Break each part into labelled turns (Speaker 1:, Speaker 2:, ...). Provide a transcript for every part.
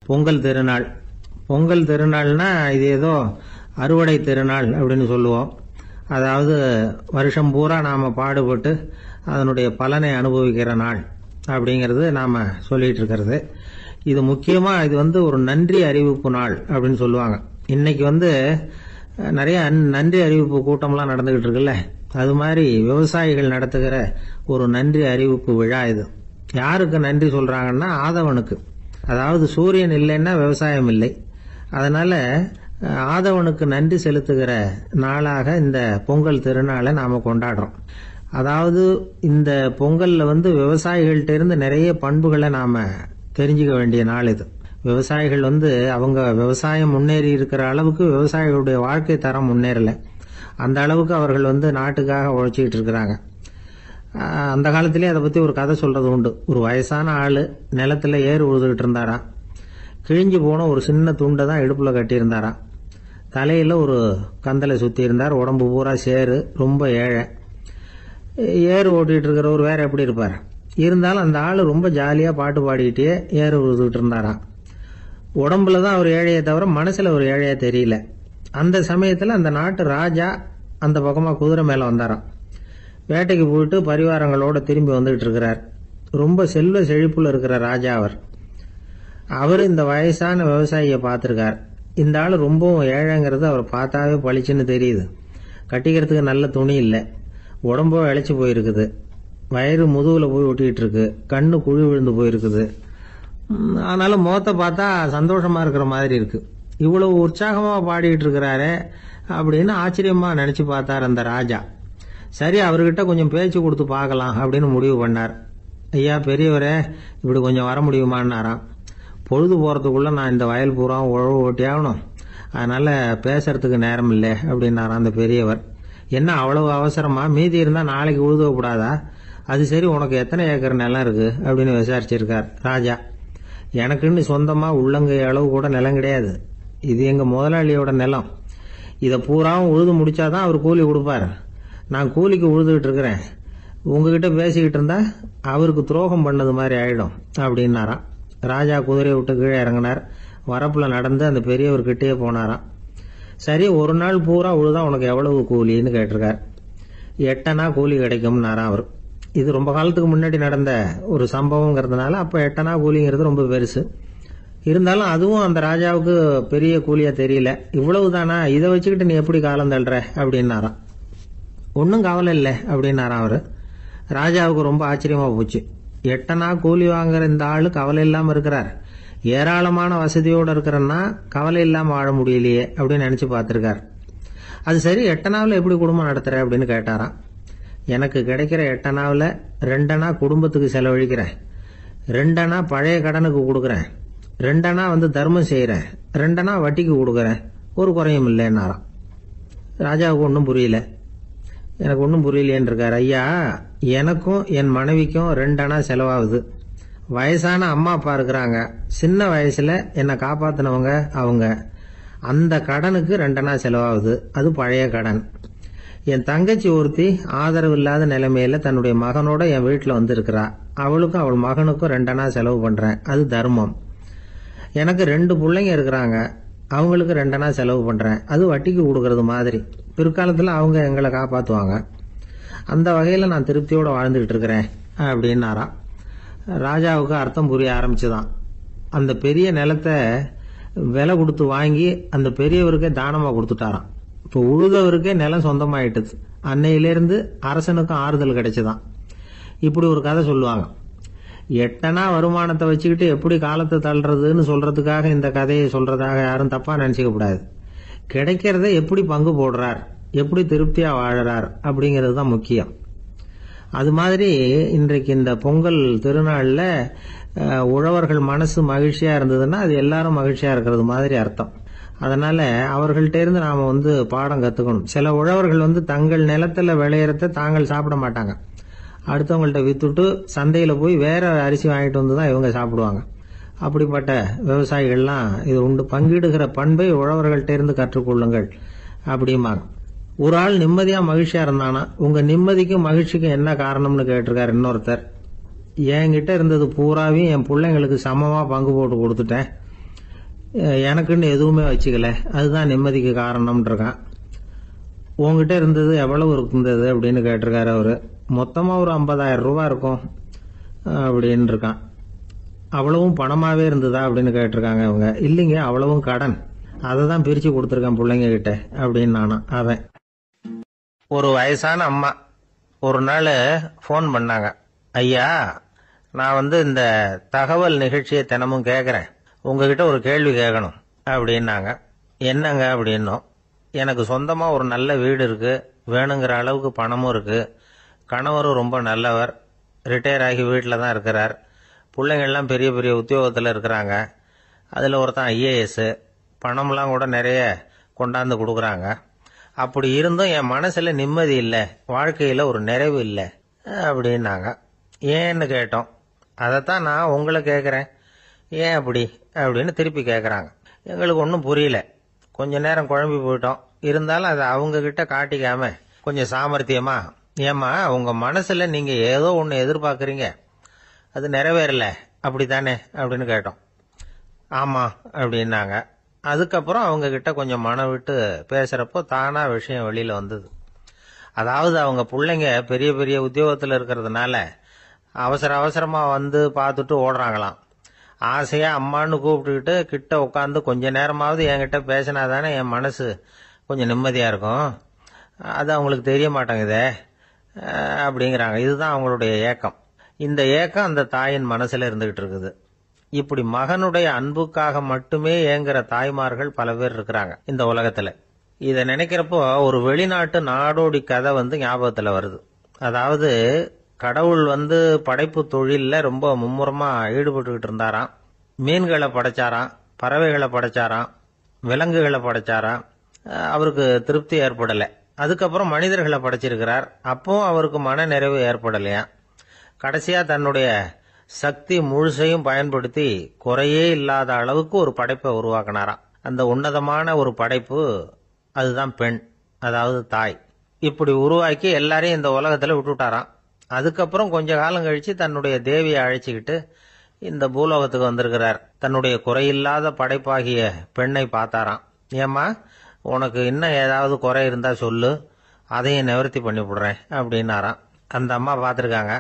Speaker 1: பொங்கல் திருநாள். பொங்கல் திருநாள்னா இது ஏதோ அறுவடை திருநாள் அப்படின்னு சொல்லுவோம். அதாவது வருஷம் பூரா நாம் பாடுபட்டு அதனுடைய பலனை அனுபவிக்கிற நாள் அப்படிங்கிறது நாம் சொல்லிட்டு இருக்கிறது. இது முக்கியமாக இது ஒரு நன்றி அறிவிப்பு நாள் அப்படின்னு சொல்லுவாங்க. இன்னைக்கு நிறைய நன்றி அறிவிப்பு கூட்டம்லாம் நடந்துகிட்டு இருக்குல்ல, அது மாதிரி விவசாயிகள் நடத்துகிற ஒரு நன்றி அறிவிப்பு விழா இது. யாருக்கு நன்றி சொல்றாங்கன்னா ஆதவனுக்கு. அதாவது சூரியன் இல்லைன்னா விவசாயம் இல்லை. அதனால ஆதவனுக்கு நன்றி செலுத்துகிற நாளாக இந்த பொங்கல் திருநாளை நாம கொண்டாடுறோம். அதாவது இந்த பொங்கல்ல விவசாயிகள்ட்ட இருந்து நிறைய பண்புகளை நாம தெரிஞ்சுக்க வேண்டிய நாள் இது. விவசாயிகள் அவங்க விவசாயம் முன்னேறி இருக்கிற அளவுக்கு விவசாயிகளுடைய வாழ்க்கை தரம் முன்னேறல. அந்த அளவுக்கு அவர்கள் நாட்டுக்காக உழைச்சிக்கிட்டு இருக்கிறாங்க. அந்த காலத்திலேயே அதை பத்தி ஒரு கதை சொல்றது உண்டு. ஒரு வயசான ஆளு நிலத்துல ஏறு உழுதுகிட்டு இருந்தாராம். கிழிஞ்சு போன ஒரு சின்ன துண்டை தான் இடுப்புல கட்டியிருந்தாராம். தலையில ஒரு கந்தலை சுத்தி இருந்தார். உடம்பு பூரா சேரு, ரொம்ப ஏழை. ஏறு ஓட்டிட்டு இருக்கிறவர் வேற எப்படி இருப்பார்? இருந்தாலும் அந்த ஆளு ரொம்ப ஜாலியா பாட்டு பாடிக்கிட்டே ஏறு உழுதுகிட்டு இருந்தாராம். உடம்புல தான் அவர் ஏழையை தவிர மனசுல ஒரு ஏழையா தெரியல. அந்த சமயத்துல அந்த நாட்டு ராஜா அந்த பக்கமா குதிரை மேல வந்தாராம். வேட்டைக்கு போயிட்டு பரிவாரங்களோட திரும்பி வந்துகிட்டு இருக்கிறார். ரொம்ப செல்வ செழிப்புல இருக்கிற ராஜா அவர் இந்த வயசான விவசாயியை பார்த்திருக்கார். இந்த ஆள் ரொம்பவும் ஏழைங்கிறது அவர் பார்த்தாவே பளிச்சுன்னு தெரியுது. கட்டிக்கிறதுக்கு நல்ல துணி இல்லை, உடம்போ இழைச்சி போயிருக்குது, வயிறு முதுகுல போய் ஒட்டிக்கிட்டு இருக்கு, கண்ணு குழி விழுந்து போயிருக்குது. ஆனாலும் முகத்தை பார்த்தா சந்தோஷமா இருக்கிற மாதிரி இருக்கு. இவ்வளவு உற்சாகமா பாடிட்டு இருக்கிறாரே அப்படின்னு ஆச்சரியமா நினைச்சு பார்த்தார் அந்த ராஜா. சரி, அவர்கிட்ட கொஞ்சம் பேச்சு கொடுத்து பார்க்கலாம் அப்படின்னு முடிவு பண்ணார். ஐயா பெரியவரே, இப்படி கொஞ்சம் வர முடியுமான்னாராம். பொழுது போறதுக்குள்ள நான் இந்த வயல் பூரா உழவு ஓட்டி ஆகணும், அதனால பேசுறதுக்கு நேரம் இல்லை அப்படின்னாராம் அந்த பெரியவர். என்ன அவ்வளவு அவசரமா? மீதி இருந்தா நாளைக்கு உழுத கூடாதா? அது சரி, உனக்கு எத்தனை ஏக்கர் நிலம் இருக்கு அப்படின்னு விசாரிச்சிருக்கார் ராஜா. எனக்குன்னு சொந்தமா உள்ளங்கை அளவு கூட நிலம் கிடையாது. இது எங்க முதலாளியோட நிலம். இதை பூராவும் உழுது முடிச்சாதான் அவர் கூலி கொடுப்பார். நான் கூலிக்கு உழுதுகிட்டு இருக்கிறேன். உங்ககிட்ட பேசிக்கிட்டு இருந்தா அவருக்கு துரோகம் பண்ணது மாதிரி ஆயிடும் அப்படின்னாராம். ராஜா குதிரையை விட்டு கீழே இறங்கினார். வரப்புல நடந்து அந்த பெரியவர்கிட்டயே போனாராம். சரி, ஒரு நாள் பூரா உழுதா உனக்கு எவ்வளவு கூலின்னு கேட்டிருக்கார். 8 அணா கூலி கிடைக்கும்னாராம் அவர். இது ரொம்ப காலத்துக்கு முன்னாடி நடந்த ஒரு சம்பவங்கிறதுனால அப்ப 8 அணா கூலிங்கிறது ரொம்ப பெருசு. இருந்தாலும் அதுவும் அந்த ராஜாவுக்கு பெரிய கூலியா தெரியல. இவ்வளவுதானா, இதை வச்சுக்கிட்டு நீ எப்படி காலம் தள்ளுற அப்படின்னாராம். ஒன்னும் கவலை இல்லை அப்படின்னாராம் அவரு. ராஜாவுக்கு ரொம்ப ஆச்சரியமா போச்சு. 8 அணா கூலி வாங்குற இந்த ஆளு கவலை இல்லாம இருக்கிறார், ஏராளமான வசதியோட இருக்கிறன்னா கவலை இல்லாம வாழ முடியலையே அப்படின்னு நினைச்சு பார்த்திருக்கார். அது சரி, 8 அணாவில் எப்படி குடும்பம் நடத்துற அப்படின்னு கேட்டாராம். எனக்கு கிடைக்கிற 8 அணாவில் 2 அணா குடும்பத்துக்கு செலவழிக்கிறேன், 2 அணா பழைய கடனுக்கு கொடுக்கறேன், 2 அணா தர்மம் செய்யறேன், 2 அணா வட்டிக்கு கொடுக்கறேன், ஒரு குறையும் இல்லைன்னாராம். ராஜாவுக்கு ஒன்றும் புரியல. எனக்கு ஒன்றும் புரியலேன்னு இருக்காரு. ஐயா, எனக்கும் என் மனைவிக்கும் 2 அணா செலவாகுது. வயசான அம்மா அப்பா இருக்கிறாங்க, சின்ன வயசுல என்னை காப்பாத்தினவங்க அவங்க. அந்த கடனுக்கு 2 அணா செலவாகுது, அது பழைய கடன். என் தங்கச்சி ஒருத்தி ஆதரவு இல்லாத நிலைமையில தன்னுடைய மகனோட என் வீட்டுல இருக்கிறா. அவளுக்கும் அவள் மகனுக்கும் 2 அணா செலவு பண்றேன், அது தர்மம். எனக்கு 2 பிள்ளைங்க இருக்கிறாங்க, அவங்களுக்கு 2 அணா செலவு பண்றேன், அது வட்டிக்கு கொடுக்கறது மாதிரி. பிற்காலத்துல அவங்க எங்களை காப்பாத்துவாங்க. அந்த வகையில நான் திருப்தியோட வாழ்ந்துகிட்டு இருக்கிறேன் அப்படின்னாராம். ராஜாவுக்கு அர்த்தம் புரிய ஆரம்பிச்சுதான். அந்த பெரிய நிலத்தை விலை கொடுத்து வாங்கி அந்த பெரியவருக்கே தானமா கொடுத்துட்டாராம். இப்போ உழுதவருக்கே நிலம் சொந்தமாயிட்டது. அன்னையிலிருந்து அரசனுக்கும் ஆறுதல் கிடைச்சுதான். இப்படி ஒரு கதை சொல்லுவாங்க. 8 அணா வருமானத்தை வச்சுக்கிட்டு எப்படி காலத்தை தள்ளுறதுன்னு சொல்றதுக்காக இந்த கதையை சொல்றதாக யாரும் தப்பா நினைச்சுக்க கூடாது. கிடைக்கிறத எப்படி பங்கு போடுறார், எப்படி திருப்தியா வாழறார் அப்படிங்கிறது தான் முக்கியம். அது மாதிரி இன்றைக்கு இந்த பொங்கல் திருநாள்ல உழவர்கள் மனசு மகிழ்ச்சியா இருந்ததுன்னா அது எல்லாரும் மகிழ்ச்சியா இருக்கிறது மாதிரி அர்த்தம். அதனால அவர்கள்ட்ட இருந்து நாம பாடம் கத்துக்கணும். சில உழவர்கள் தங்கள் நிலத்துல விளையறத தாங்கள் சாப்பிட மாட்டாங்க, அடுத்தவங்கள்ட்ட வித்துட்டு சந்தையில போய் வேற அரிசி வாங்கிட்டு வந்துதான் இவங்க சாப்பிடுவாங்க. அப்படிப்பட்ட விவசாயிகள்லாம் இது உண்டு. பங்கிடுகிற பண்பை உழவர்கள்ட்ட இருந்து கற்றுக்கொள்ளுங்கள் அப்படிம்பாங்க. ஒரு ஆள் நிம்மதியா மகிழ்ச்சியா இருந்தானா, உங்க நிம்மதிக்கும் மகிழ்ச்சிக்கும் என்ன காரணம்னு கேட்டிருக்காரு இன்னொருத்தர். என்கிட்ட இருந்தது பூராவையும் என் பிள்ளைங்களுக்கு சமமா பங்கு போட்டு கொடுத்துட்டேன், எனக்குன்னு எதுவுமே வச்சுக்கல, அதுதான் நிம்மதிக்கு காரணம்னு இருக்கான். உங்ககிட்ட இருந்தது எவ்வளவு இருந்தது அப்படின்னு கேட்டிருக்காரு அவரு. மொத்தமாக ஒரு 50,000 ரூபா இருக்கும் அப்படின்னு இருக்கான். அவ்வளவும் பணமாகவே இருந்ததா அப்படின்னு கேட்டிருக்காங்க அவங்க. இல்லைங்க, அவ்வளவும் கடன், அதை தான் பிரித்து கொடுத்துருக்கேன் பிள்ளைங்க கிட்ட அப்படின்னு நானும். அவன் ஒரு வயசான அம்மா ஒரு நாள் ஃபோன் பண்ணாங்க. ஐயா, நான் இந்த தகவல் நிகழ்ச்சியை தினமும் கேட்குறேன், உங்ககிட்ட ஒரு கேள்வி கேட்கணும் அப்படின்னாங்க. என்னங்க அப்படின்னோம். எனக்கு சொந்தமாக ஒரு நல்ல வீடு இருக்குது, வேணுங்கிற அளவுக்கு பணமும் இருக்குது, கணவரும் ரொம்ப நல்லவர், ரிட்டையர் ஆகி வீட்டில் தான் இருக்கிறார், பிள்ளைங்கள்லாம் பெரிய பெரிய உத்தியோகத்தில் இருக்கிறாங்க, அதில் ஒருத்தன் ஐஏஎஸ், பணம்லாம் கூட நிறைய கொண்டாந்து கொடுக்குறாங்க. அப்படி இருந்தும் என் மனசில் நிம்மதி இல்லை, வாழ்க்கையில் ஒரு நிறைவு இல்லை அப்படின்னாங்க. ஏன்னு கேட்டோம். அதைத்தான் நான் உங்களை கேட்குறேன், ஏன் அப்படி அப்படின்னு திருப்பி கேட்குறாங்க. எங்களுக்கு ஒன்றும் புரியல, கொஞ்ச நேரம் குழம்பி போயிட்டோம். இருந்தாலும் அதை அவங்கக்கிட்ட காட்டிக்காம கொஞ்சம் சாமர்த்தியமா, ஏம்மா உங்கள் மனசில் நீங்கள் ஏதோ ஒன்று எதிர்பார்க்குறீங்க, அது நிறைவேறல அப்படி தானே அப்படின்னு கேட்டோம். ஆமாம் அப்படின்னாங்க. அதுக்கப்புறம் அவங்கக்கிட்ட கொஞ்சம் மனம் விட்டு பேசுகிறப்போ தானாக விஷயம் வெளியில் வந்தது. அதாவது அவங்க பிள்ளைங்க பெரிய பெரிய உத்தியோகத்தில் இருக்கிறதுனால அவசர அவசரமாக பார்த்துட்டு ஓடுறாங்களாம். ஆசையாக அம்மான்னு கூப்பிட்டுக்கிட்டு கிட்ட உட்காந்து கொஞ்ச நேரமாவது என்கிட்ட பேசினா தானே என் மனசு கொஞ்சம் நிம்மதியாக இருக்கும், அது அவங்களுக்கு தெரிய மாட்டேங்குதே அப்படிங்கிறாங்க. இதுதான் அவங்களுடைய ஏக்கம். இந்த ஏக்கம் அந்த தாயின் மனசில் இருந்துகிட்டு இருக்குது. இப்படி மகனுடைய அன்புக்காக மட்டுமே ஏங்குற தாய்மார்கள் பல பேர் இருக்கிறாங்க இந்த உலகத்தில். இதை நினைக்கிறப்போ ஒரு வெளிநாட்டு நாடோடி கதை ஞாபகத்தில் வருது. அதாவது கடவுள் படைப்பு தொழிலில் ரொம்ப மும்முரமாக ஈடுபட்டுக்கிட்டு இருந்தாராம். மீன்களை படைச்சாராம், பறவைகளை படைச்சாராம், விலங்குகளை படைச்சாராம். அவருக்கு திருப்தி ஏற்படலை. அதுக்கப்புறம் மனிதர்களை படைச்சிருக்கிறார். அப்பவும் அவருக்கு மன நிறைவு ஏற்படலையா. கடைசியாக தன்னுடைய சக்தி முழுசையும் பயன்படுத்தி குறையே இல்லாத அளவுக்கு ஒரு படைப்பை உருவாக்கினாராம். அந்த உன்னதமான ஒரு படைப்பு அதுதான் பெண், அதாவது தாய். இப்படி உருவாக்கி எல்லாரையும் இந்த உலகத்தில் விட்டுட்டாராம். அதுக்கப்புறம் கொஞ்ச காலம் கழிச்சு தன்னுடைய தேவியை அழைச்சிக்கிட்டு இந்த பூலோகத்துக்கு வந்திருக்கிறார். தன்னுடைய குறையில்லாத படைப்பாகிய பெண்ணை பார்த்தாராம். ஏம்மா, உனக்கு இன்னும் ஏதாவது குறை இருந்தா சொல்லு, அதையும் நிவர்த்தி பண்ணி விடுறேன் அப்படின்னாராம். அந்த அம்மா பார்த்துருக்காங்க.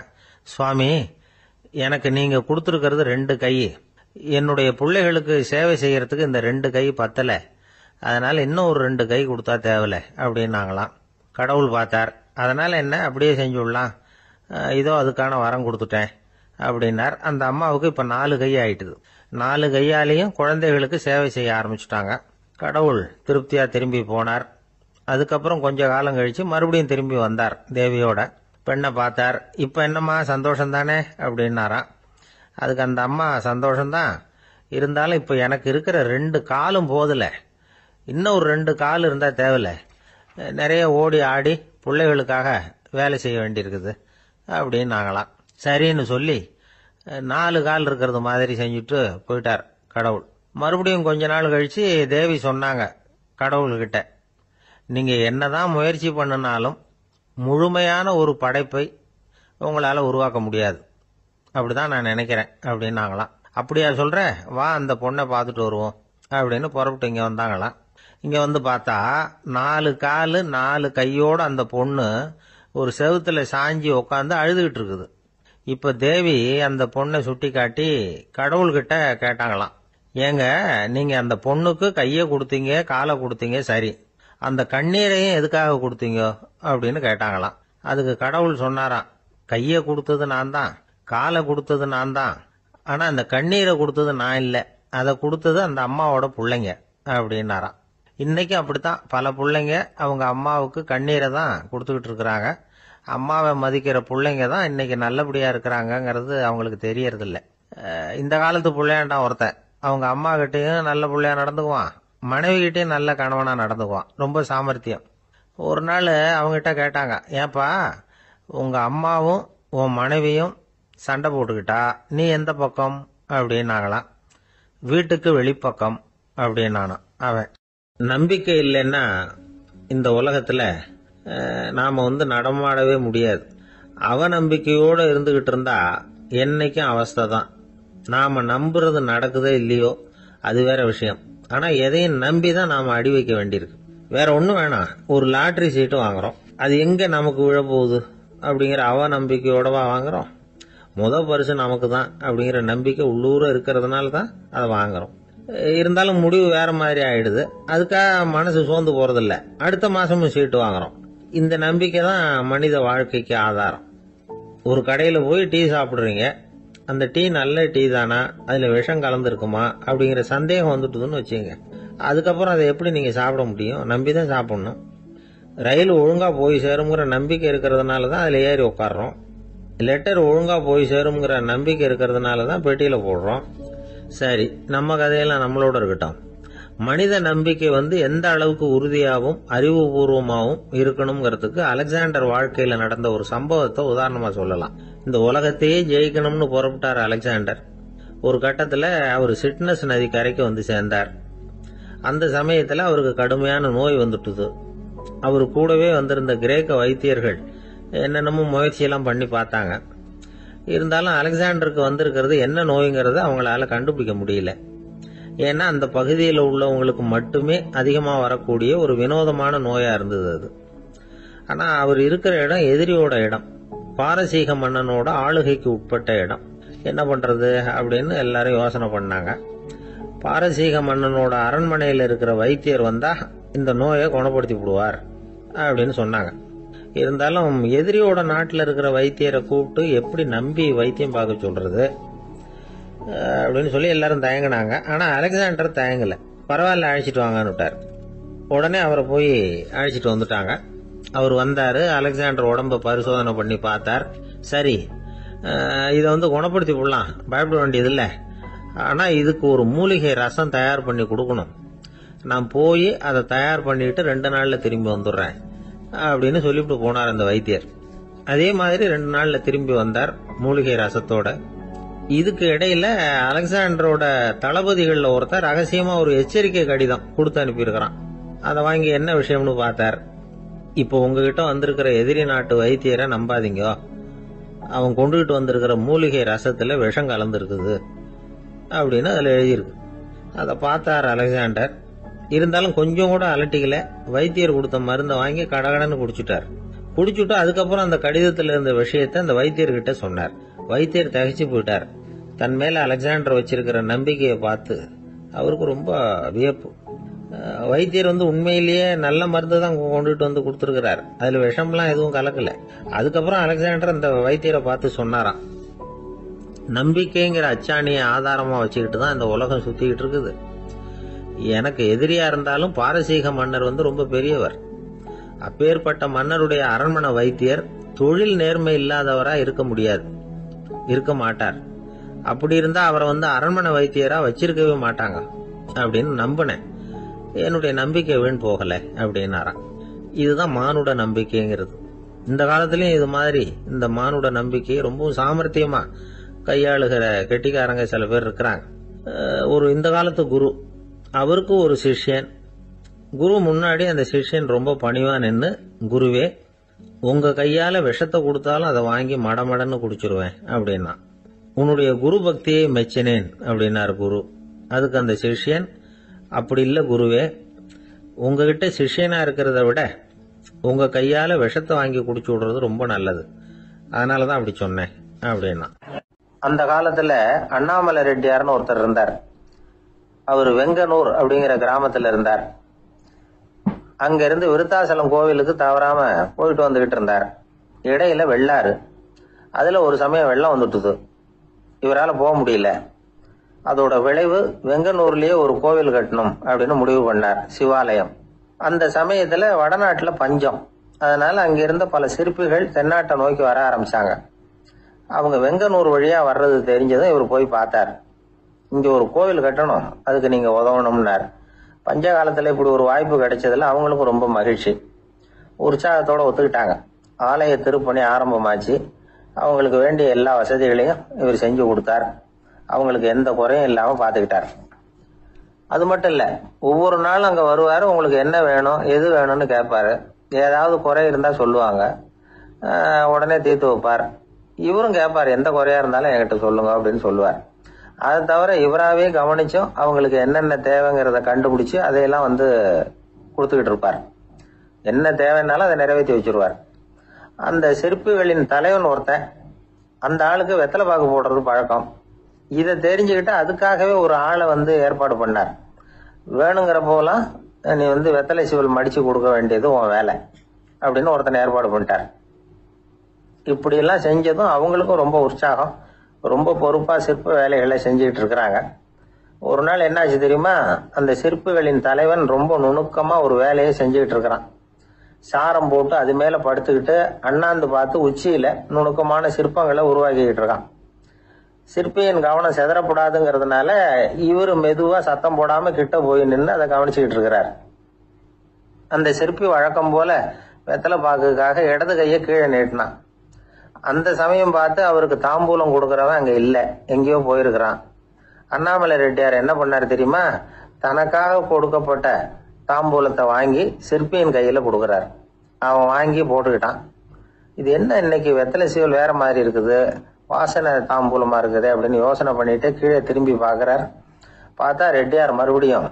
Speaker 1: சுவாமி, எனக்கு நீங்க கொடுத்துருக்கிறது 2 கை, என்னுடைய பிள்ளைகளுக்கு சேவை செய்யறதுக்கு இந்த 2 கை பத்தலை, அதனால இன்னும் ஒரு 2 கை கொடுத்தா தேவலை அப்படின்னாங்களாம். கடவுள் பார்த்தார். அதனால என்ன, அப்படியே செஞ்சு விடலாம், இதோ அதுக்கான வரம் கொடுத்துட்டேன் அப்படின்னார். அந்த அம்மாவுக்கு இப்போ 4 கை ஆயிட்டுது. 4 கையாலையும் குழந்தைகளுக்கு சேவை செய்ய ஆரம்பிச்சுட்டாங்க. கடவுள் திருப்தியா திரும்பி போனார். அதுக்கப்புறம் கொஞ்ச காலம் கழிச்சு மறுபடியும் திரும்பி வந்தார் தேவியோட. பெண்ணை பார்த்தார். இப்போ என்னம்மா சந்தோஷம் தானே அப்படின்னாராம். அதுக்கு அந்த அம்மா, சந்தோஷம்தான், இருந்தாலும் இப்போ எனக்கு இருக்கிற 2 காலும் போதில்லை, இன்னும் ஒரு 2 கால் இருந்தால் தேவையில்லை, நிறைய ஓடி ஆடி பிள்ளைகளுக்காக வேலை செய்ய வேண்டியிருக்குது அப்படின்னாங்களாம். சரின்னு சொல்லி 4 கால் இருக்கிறது மாதிரி செஞ்சுட்டு போயிட்டார் கடவுள். மறுபடியும் கொஞ்ச நாள் கழிச்சு தேவி சொன்னாங்க கடவுள்கிட்ட, நீங்க என்னதான் முயற்சி பண்ணினாலும் முழுமையான ஒரு படைப்பை உங்களால் உருவாக்க முடியாது, அப்படிதான் நான் நினைக்கிறேன் அப்படின்னாங்களாம். அப்படியா சொல்ற, வா அந்த பொண்ணை பார்த்துட்டு வருவோம் அப்படின்னு புறப்பட்டு இங்கே வந்தாங்களாம். இங்கே பார்த்தா 4 காலு 4 கையோடு அந்த பொண்ணு ஒரு செவுத்துல சாஞ்சி உட்காந்து அழுதுகிட்டு இருக்குது. இப்ப தேவி அந்த பொண்ணை சுட்டி காட்டி கடவுள்கிட்ட கேட்டாங்களாம், ஏங்க நீங்க அந்த பொண்ணுக்கு கையை கொடுத்தீங்க, காலை கொடுத்தீங்க, சரி, அந்த கண்ணீரையும் எதுக்காக கொடுத்தீங்க அப்படின்னு கேட்டாங்களாம். அதுக்கு கடவுள் சொன்னாராம், கையை கொடுத்தது நான் தான், காலை கொடுத்தது நான் தான், ஆனா அந்த கண்ணீரை கொடுத்தது நான் இல்லை, அதை கொடுத்தது அந்த அம்மாவோட பிள்ளைங்க அப்படின்னாராம். இன்னைக்கு அப்படித்தான் பல பிள்ளைங்க அவங்க அம்மாவுக்கு கண்ணீரை தான் கொடுத்துக்கிட்டு இருக்கிறாங்க. அம்மாவை மதிக்கிற பிள்ளைங்க தான் இன்னைக்கு நல்லபடியா இருக்கிறாங்கிறது அவங்களுக்கு தெரியறதில்ல. இந்த காலத்து பிள்ளையாண்டான் ஒருத்தன் அவங்க அம்மா கிட்டையும் நல்ல பிள்ளையா நடந்துக்குவான், மனைவி கிட்டையும் நல்ல கணவனா நடந்துக்குவான், ரொம்ப சாமர்த்தியம். ஒரு நாள் அவங்ககிட்ட கேட்டாங்க, ஏப்பா உங்க அம்மாவும் உன் மனைவியும் சண்டை போட்டுக்கிட்டா நீ எந்த பக்கம் அப்படின்னாங்களாம். வீட்டுக்கு வெளிப்பக்கம் அப்படின்னானா அவன். நம்பிக்கை இல்லைன்னா இந்த உலகத்துல நாம நடமாடவே முடியாது. அவநம்பிக்கையோடு இருந்துகிட்டு இருந்தா என்னைக்கும் அவஸ்தை தான். நாம நம்புறது நடக்குதோ இல்லையோ அது வேற விஷயம். ஆனால் எதையும் நம்பி தான் நாம் அடி வைக்க வேண்டியிருக்கு. வேற ஒன்றும் வேணாம், ஒரு லாட்ரி சீட்டு வாங்குறோம், அது எங்கே நமக்கு விழப்போகுது அப்படிங்கிற நம்பிக்கையோடவா வாங்குறோம்? பரிசு நமக்கு தான் அப்படிங்கிற நம்பிக்கை உள்ளூர இருக்கிறதுனால தான் அதை வாங்குறோம். இருந்தாலும் முடிவு வேற மாதிரி ஆயிடுது. அதுக்காக மனசு சோர்ந்து போறதில்ல, அடுத்த மாசமும் சீட்டு வாங்குறோம். இந்த நம்பிக்கை தான் மனித வாழ்க்கைக்கு ஆதாரம். ஒரு கடையில் போய் டீ சாப்பிட்றீங்க, அந்த டீ நல்ல டீ தானா, அதில் விஷம் கலந்துருக்குமா அப்படிங்கிற சந்தேகம் வந்துட்டுதுன்னு வச்சுங்க. அதுக்கப்புறம் அதை எப்படி நீங்கள் சாப்பிட முடியும்? நம்பி தான் சாப்பிடணும். ரயில் ஒழுங்காக போய் சேருங்கிற நம்பிக்கை இருக்கிறதுனால தான் அதில் ஏறி உட்காடுறோம். லெட்டர் ஒழுங்காக போய் சேருங்கிற நம்பிக்கை இருக்கிறதுனால தான் பெட்டியில் போடுறோம். சரி, நம்ம கதையெல்லாம் நம்மளோட இருக்கட்டும். மனித நம்பிக்கை எந்த அளவுக்கு உறுதியாகவும் அறிவுபூர்வமாகவும் இருக்கணுங்கிறதுக்கு அலெக்சாண்டர் வாழ்க்கையில் நடந்த ஒரு சம்பவத்தை உதாரணமாக சொல்லலாம். இந்த உலகத்தையே ஜெயிக்கணும்னு புறப்பட்டார் அலெக்சாண்டர். ஒரு கட்டத்தில் அவர் சிட்னஸ் நதி கரைக்கு சேர்ந்தார். அந்த சமயத்தில் அவருக்கு கடுமையான நோய் வந்துட்டுது. அவர் கூடவே வந்திருந்த கிரேக்க வைத்தியர்கள் என்னென்னமோ முயற்சியெல்லாம் பண்ணி பார்த்தாங்க. இருந்தாலும் அலெக்சாண்டருக்கு வந்திருக்கிறது என்ன நோய்ங்கிறத அவங்களால கண்டுபிடிக்க முடியல. ஏன்னா அந்த பகுதியில் உள்ளவங்களுக்கு மட்டுமே அதிகமாக வரக்கூடிய ஒரு வினோதமான நோயாக இருந்தது அது. ஆனால் அவர் இருக்கிற இடம் எதிரியோட இடம், பாரசீக மன்னனோட ஆளுகைக்கு உட்பட்ட இடம். என்ன பண்ணுறது அப்படின்னு எல்லாரும் யோசனை பண்ணாங்க. பாரசீக மன்னனோட அரண்மனையில் இருக்கிற வைத்தியர் வந்தால் இந்த நோயை குணப்படுத்தி விடுவார் அப்படின்னு சொன்னாங்க. இருந்தாலும் எதிரியோட நாட்டில் இருக்கிற வைத்தியரை கூப்பிட்டு எப்படி நம்பி வைத்தியம் பார்க்க சொல்றது அப்படின்னு சொல்லி எல்லாரும் தயங்கினாங்க. ஆனால் அலெக்சாண்டர் தயங்கலை. பரவாயில்ல, அழைச்சிட்டு வாங்கன்னு விட்டார். உடனே அவரை போய் அழைச்சிட்டு வந்துட்டாங்க. அவர் வந்தார். அலெக்சாண்டர் உடம்பை பரிசோதனை பண்ணி பார்த்தார். சரி, இதை குணப்படுத்தி விடலாம், பயப்பட வேண்டியதில்லை. ஆனால் இதுக்கு ஒரு மூலிகை ரசம் தயார் பண்ணி கொடுக்கணும். நான் போய் அதை தயார் பண்ணிட்டு 2 நாளில் திரும்பி வந்துடுறேன் அப்படின்னு சொல்லிவிட்டு போனார் அந்த வைத்தியர். அதே மாதிரி 2 நாளில் திரும்பி வந்தார் மூலிகை ரசத்தோட. இதுக்கு இடையில அலெக்சாண்டரோட தளபதிகளில் ஒருத்தர் ரகசியமாக ஒரு எச்சரிக்கை கடிதம் கொடுத்து அனுப்பியிருக்கிறான். அதை வாங்கி என்ன விஷயம்னு பார்த்தார். இப்போ உங்ககிட்ட வந்திருக்கிற எதிரி நாட்டு வைத்தியரை நம்பாதீங்க, அவன் கொண்டுகிட்டு வந்திருக்கிற மூலிகை ரசத்தில் விஷம் கலந்துருக்குது அப்படின்னு அதில் எழுதியிருக்கு. அதை பார்த்தார் அலெக்சாண்டர். இருந்தாலும் கொஞ்சம் கூட அலட்டிக்கல. வைத்தியர் கொடுத்த மருந்தை வாங்கி கடகடன்னு குடிச்சுட்டு அதுக்கப்புறம் அந்த கடிதத்தில் இருந்த விஷயத்தை அந்த வைத்தியர்கிட்ட சொன்னார். வைத்தியர் திகைச்சு போயிட்டார். தன் மேல அலெக்சாண்டர் வச்சிருக்கிற நம்பிக்கையை பார்த்து அவருக்கு ரொம்ப வியப்பு. வைத்தியர் உண்மையிலேயே நல்ல மருந்து தான் கொண்டுட்டு கொடுத்துருக்கிறார், அதுல விஷம்லாம் எதுவும் கலக்கல. அதுக்கப்புறம் அலெக்சாண்டர் அந்த வைத்தியரை பார்த்து சொன்னாராம், நம்பிக்கைங்கிற அச்சாணியை ஆதாரமா வச்சுக்கிட்டு தான் இந்த உலகம் சுத்திக்கிட்டு இருக்குது. எனக்கு எதிரியா இருந்தாலும் பாரசீக மன்னர் ரொம்ப பெரியவர். அப்பேற்பட்ட மன்னருடைய அரண்மனை வைத்தியர் தொழில் நேர்மை இல்லாதவரா இருக்க மாட்டார். அப்படி இருந்தா அவரை அரண்மனை வைத்தியரா வச்சிருக்கவே மாட்டாங்க அப்படின்னு நம்பினேன். என்னுடைய நம்பிக்கை வீண் போகல அப்படின்னாராம். இதுதான் மானுட நம்பிக்கைங்கிறது. இந்த காலத்திலயும் இது மாதிரி இந்த மானுட நம்பிக்கை ரொம்பவும் சாமர்த்தியமா கையாளுகிற கெட்டிக்காரங்க சில பேர் இருக்கிறாங்க. ஒரு இந்த காலத்து குரு, அவருக்கு ஒரு சிஷ்யன். குரு முன்னாடி அந்த சிஷ்யன் ரொம்ப பணிவா நின்று, குருவே உங்க கையால விஷத்தை கொடுத்தாலும் அதை வாங்கி மடமடன்னு குடிச்சிருவேன் அப்படின்னா. உன்னுடைய குரு பக்தியை மெச்சினேன் அப்படின்னாரு குரு. அதுக்கு அந்த சிஷ்யன், அப்படி இல்லை குருவே, உங்ககிட்ட சிஷ்யனா இருக்கிறத விட உங்க கையால விஷத்தை வாங்கி குடிச்சு விடுறது ரொம்ப நல்லது, அதனாலதான் அப்படி சொன்னேன் அப்படின்னா. அந்த காலத்துல அண்ணாமலை ரெட்டியார்னு ஒருத்தர் இருந்தார். அவர் வெங்கனூர் அப்படிங்கிற கிராமத்துல இருந்தார். அங்க இருந்து விருத்தாசலம் கோவிலுக்கு தவறாம போயிட்டு வந்துகிட்டு இருந்தார். இடையில வெள்ளாறு, அதுல ஒரு சமயம் வெள்ளம் வந்துட்டுது. இவரால் போக முடியல. அதோட விளைவு வெங்கனூர்லயே ஒரு கோவில் கட்டணும் அப்படின்னு முடிவு பண்ணார், சிவாலயம். அந்த சமயத்துல வடநாட்டுல பஞ்சம். அதனால அங்க இருந்த பல சிற்பிகள் தென்னாட்டை நோக்கி வர ஆரம்பிச்சாங்க. அவங்க வெங்கனூர் வழியா வர்றது தெரிஞ்சதும் இவர் போய் பார்த்தார். இங்க ஒரு கோவில் கட்டணும், அதுக்கு நீங்க உதவணும்னார். பஞ்ச காலத்துல இப்படி ஒரு வாய்ப்பு கிடைச்சதுல அவங்களுக்கும் ரொம்ப மகிழ்ச்சி. உற்சாகத்தோட ஒத்துக்கிட்டாங்க. ஆலய திருப்பணி ஆரம்பமாச்சு. அவங்களுக்கு வேண்டிய எல்லா வசதிகளையும் இவர் செஞ்சு கொடுத்தார். அவங்களுக்கு எந்த குறையும் இல்லாம பாத்துக்கிட்டார். அது மட்டும் இல்ல, ஒவ்வொரு நாளும் அங்க வருவாரு. உங்களுக்கு என்ன வேணும், எது வேணும்னு கேட்பாரு. ஏதாவது குறை இருந்தா சொல்லுவாங்க, உடனே தீர்த்து வைப்பார். இவரும் கேட்பாரு, எந்த குறையா இருந்தாலும் என்கிட்ட சொல்லுங்க அப்படின்னு சொல்லுவார். அதை தவிர இவராகவே கவனிச்சும் அவங்களுக்கு என்னென்ன தேவைங்கிறத கண்டுபிடிச்சு அதையெல்லாம் கொடுத்துக்கிட்டு இருப்பார். என்ன தேவைன்னாலும் அதை நிறைவேற்றி வச்சிருவார். அந்த சிற்பிகளின் தலைவன் ஒருத்தன், அந்த ஆளுக்கு வெத்தலை பாக்கு போடுறது பழக்கம். இதை தெரிஞ்சுக்கிட்டு அதுக்காகவே ஒரு ஆளை ஏற்பாடு பண்ணார். வேணுங்கிற போலாம் நீ வெத்தலை சிவல் மடிச்சு கொடுக்க வேண்டியது உன் வேலை அப்படின்னு ஒருத்தனை ஏற்பாடு பண்ணிட்டார். இப்படி எல்லாம் செஞ்சதும் அவங்களுக்கும் ரொம்ப உற்சாகம். ரொம்ப பொறுப்பா சிற்ப வேலைகளை செஞ்சுக்கிட்டு இருக்கிறாங்க. ஒரு நாள் என்னாச்சு தெரியுமா? அந்த சிற்பிகளின் தலைவன் ரொம்ப நுணுக்கமா ஒரு வேலையை செஞ்சுக்கிட்டு இருக்கிறான். சாரம் போட்டு அது மேல படுத்துக்கிட்டு அண்ணாந்து பார்த்து உச்சியில நுணுக்கமான சிற்பங்களை உருவாக்கிக்கிட்டு இருக்கான். சிற்பியின் கவனம் செதறப்படாதுங்கிறதுனால இவரு மெதுவா சத்தம் போடாம கிட்ட போய் நின்று அதை கவனிச்சுக்கிட்டு இருக்கிறார். அந்த சிற்பி வழக்கம் போல வெத்தலை பாக்குக்காக இடது கையை கீழே நீட்டினான். அந்த சமயம் பார்த்து அவருக்கு தாம்பூலம் கொடுக்கறவன் அங்க இல்ல, எங்கேயோ போயிருக்கிறான். அண்ணாமலை ரெட்டியார் என்ன பண்ணாரு தெரியுமா? தனக்காக கொடுக்கப்பட்ட தாம்பூலத்தை வாங்கி சிற்பியின் கையில கொடுக்கறாரு. அவன் வாங்கி போட்டுக்கிட்டான். இது என்ன இன்னைக்கு வெத்தலை சீவல் வேற மாதிரி இருக்குது, வாசனை தாம்பூலமா இருக்குது அப்படின்னு யோசனை பண்ணிட்டு கீழே திரும்பி பாக்குறார். பார்த்தா ரெட்டியார் மறுபடியும்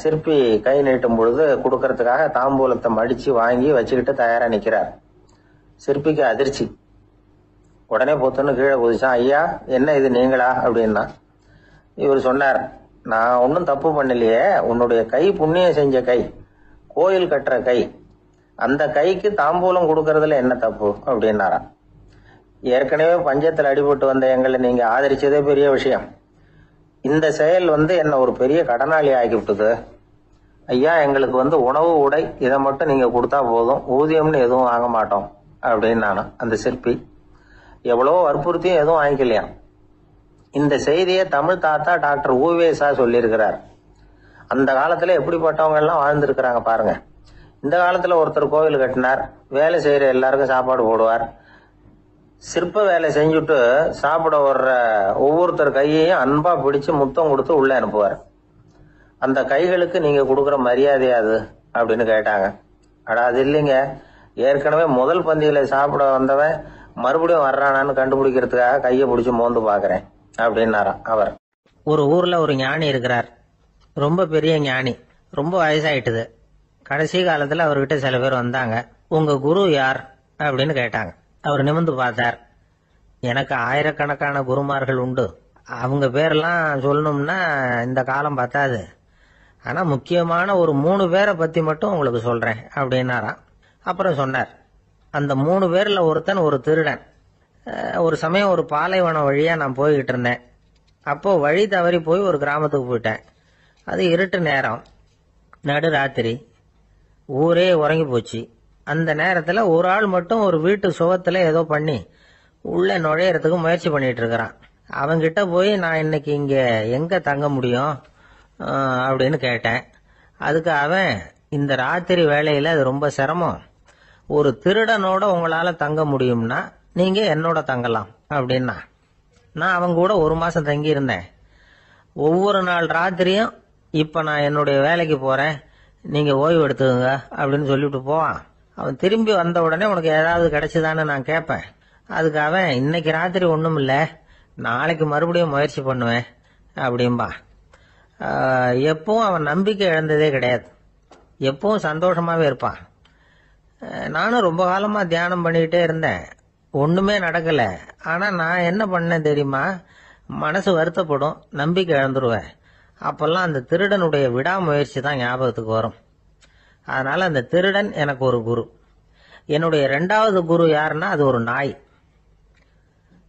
Speaker 1: சிற்பி கை நீட்டும் பொழுது கொடுக்கறதுக்காக தாம்பூலத்தை மடிச்சு வாங்கி வச்சுக்கிட்டு தயாரா நிக்கிறார். சிற்பிக்கு அதிர்ச்சி. உடனே பொத்துன்னு கீழே குதிச்சான். ஐயா, என்ன இது நீங்களா அப்படின்னா. இவர் சொன்னார், நான் ஒன்னும் தப்பு பண்ணலையே, உன்னுடைய கை புண்ணியம் செஞ்ச கை, கோயில் கட்டுற கை, அந்த கைக்கு தாம்பூலம் கொடுக்கறதுல என்ன தப்பு அப்படின்னாராம். ஏற்கனவே பஞ்சத்தில் அடிபட்டு வந்த எங்களை நீங்க ஆதரிச்சதே பெரிய விஷயம். இந்த செயல் என்ன ஒரு பெரிய கடனாளி ஆகிவிட்டது. ஐயா, எங்களுக்கு உணவு உடை இதை மட்டும் நீங்க கொடுத்தா போதும், ஊதியம்னு எதுவும் வாங்க மாட்டோம் அப்படின்னு நானும். அந்த சிற்பி எவ்வளவோ வற்புறுத்தியும் எதுவும் வாங்கிக்கலையாம். இந்த செய்தியை தமிழ் தாத்தா டாக்டர் ஊவேசா சொல்லியிருக்கிறார். அந்த காலத்துல எப்படிப்பட்டவங்க எல்லாம் வாழ்ந்திருக்கிறாங்க பாருங்க. இந்த காலத்துல ஒருத்தர் கோவில் கட்டினார், வேலை செய்யற எல்லாருக்கும் சாப்பாடு போடுவார். சிற்ப வேலை செஞ்சுட்டு சாப்பிட வர்ற ஒவ்வொருத்தர் கையையும் அன்பா பிடிச்சு முத்தம் கொடுத்து உள்ள அனுப்புவார். அந்த கைகளுக்கு நீங்க கொடுக்குற மரியாதையாது அப்படின்னு கேட்டாங்க. அடா, அது இல்லைங்க, ஏற்கனவே முதல் பந்தியில சாப்பிட வந்தவன் மறுபடியும் வர்றானான்னு கண்டுபிடிக்கிறதுக்காக கையை பிடிச்சு மோந்து பாக்குறேன் அப்படின்னாராம் அவர். ஒரு ஊர்ல ஒரு ஞானி இருக்கிறார், ரொம்ப பெரிய ஞானி, ரொம்ப வயசாயிட்டுது. கடைசி காலத்துல அவர்கிட்ட சில பேர் வந்தாங்க. உங்க குரு யார் அப்படின்னு கேட்டாங்க. அவர் நிமிர்ந்து பார்த்தார். எனக்கு ஆயிரக்கணக்கான குருமார்கள் உண்டு, அவங்க பேரெல்லாம் சொல்லணும்னா இந்த காலம் பத்தாது. ஆனா முக்கியமான ஒரு 3 பேரை பத்தி மட்டும் உங்களுக்கு சொல்றேன் அப்படின்னாராம். அப்புறம் சொன்னார், அந்த 3 பேர்ல ஒருத்தன் ஒரு திருடன். ஒரு சமயம் ஒரு பாலைவனம் வழியா நான் போய்கிட்டு இருந்தேன். அப்போ வழி தவறி போய் ஒரு கிராமத்துக்கு போயிட்டேன். அது இருட்டு நேரம், நடு ராத்திரி, ஊரே உறங்கி போச்சு. அந்த நேரத்துல ஒரு ஆள் மட்டும் ஒரு வீட்டு சுவத்துல ஏதோ பண்ணி உள்ள நுழையறதுக்கு முயற்சி பண்ணிட்டு இருக்கிறான். அவன்கிட்ட போய் நான் இன்னைக்கு இங்க எங்க தங்க முடியும் அப்படின்னு கேட்டேன். அதுக்கு அவன், இந்த ராத்திரி வேளையில அது ரொம்ப சிரமம், ஒரு திருடனோட உங்களால தங்க முடியும்னா நீங்க என்னோட தங்கலாம் அப்படின்னா. நான் அவங்க கூட 1 மாசம் தங்கி இருந்தேன். ஒவ்வொரு நாள் ராத்திரியும் இப்ப நான் என்னுடைய வேலைக்கு போறேன், நீங்க ஓய்வு எடுத்துக்கங்க அப்படின்னு சொல்லிட்டு போவான். அவன் திரும்பி வந்த உடனே உனக்கு ஏதாவது கிடைச்சுதான்னு நான் கேட்பேன். அதுக்கு அவன், இன்னைக்கு ராத்திரி ஒண்ணும் இல்ல, நாளைக்கு மறுபடியும் முயற்சி பண்ணுவேன் அப்படின்பா. எப்பவும் அவன் நம்பிக்கை இழந்ததே கிடையாது, எப்பவும் சந்தோஷமாவே இருப்பான். நானும் ரொம்ப காலமா தியானம் பண்ணிக்கிட்டே இருந்தேன், ஒண்ணுமே நடக்கல. ஆனா நான் என்ன பண்ணேன் தெரியுமா? மனசு வருத்தப்படும், நம்பிக்கை இழந்துருவேன். அப்பெல்லாம் அந்த திருடனுடைய விடாமுயற்சி தான் ஞாபகத்துக்கு வரும். அதனால அந்த திருடன் எனக்கு ஒரு குரு. என்னுடைய 2வது குரு யாருன்னா அது ஒரு நாய்.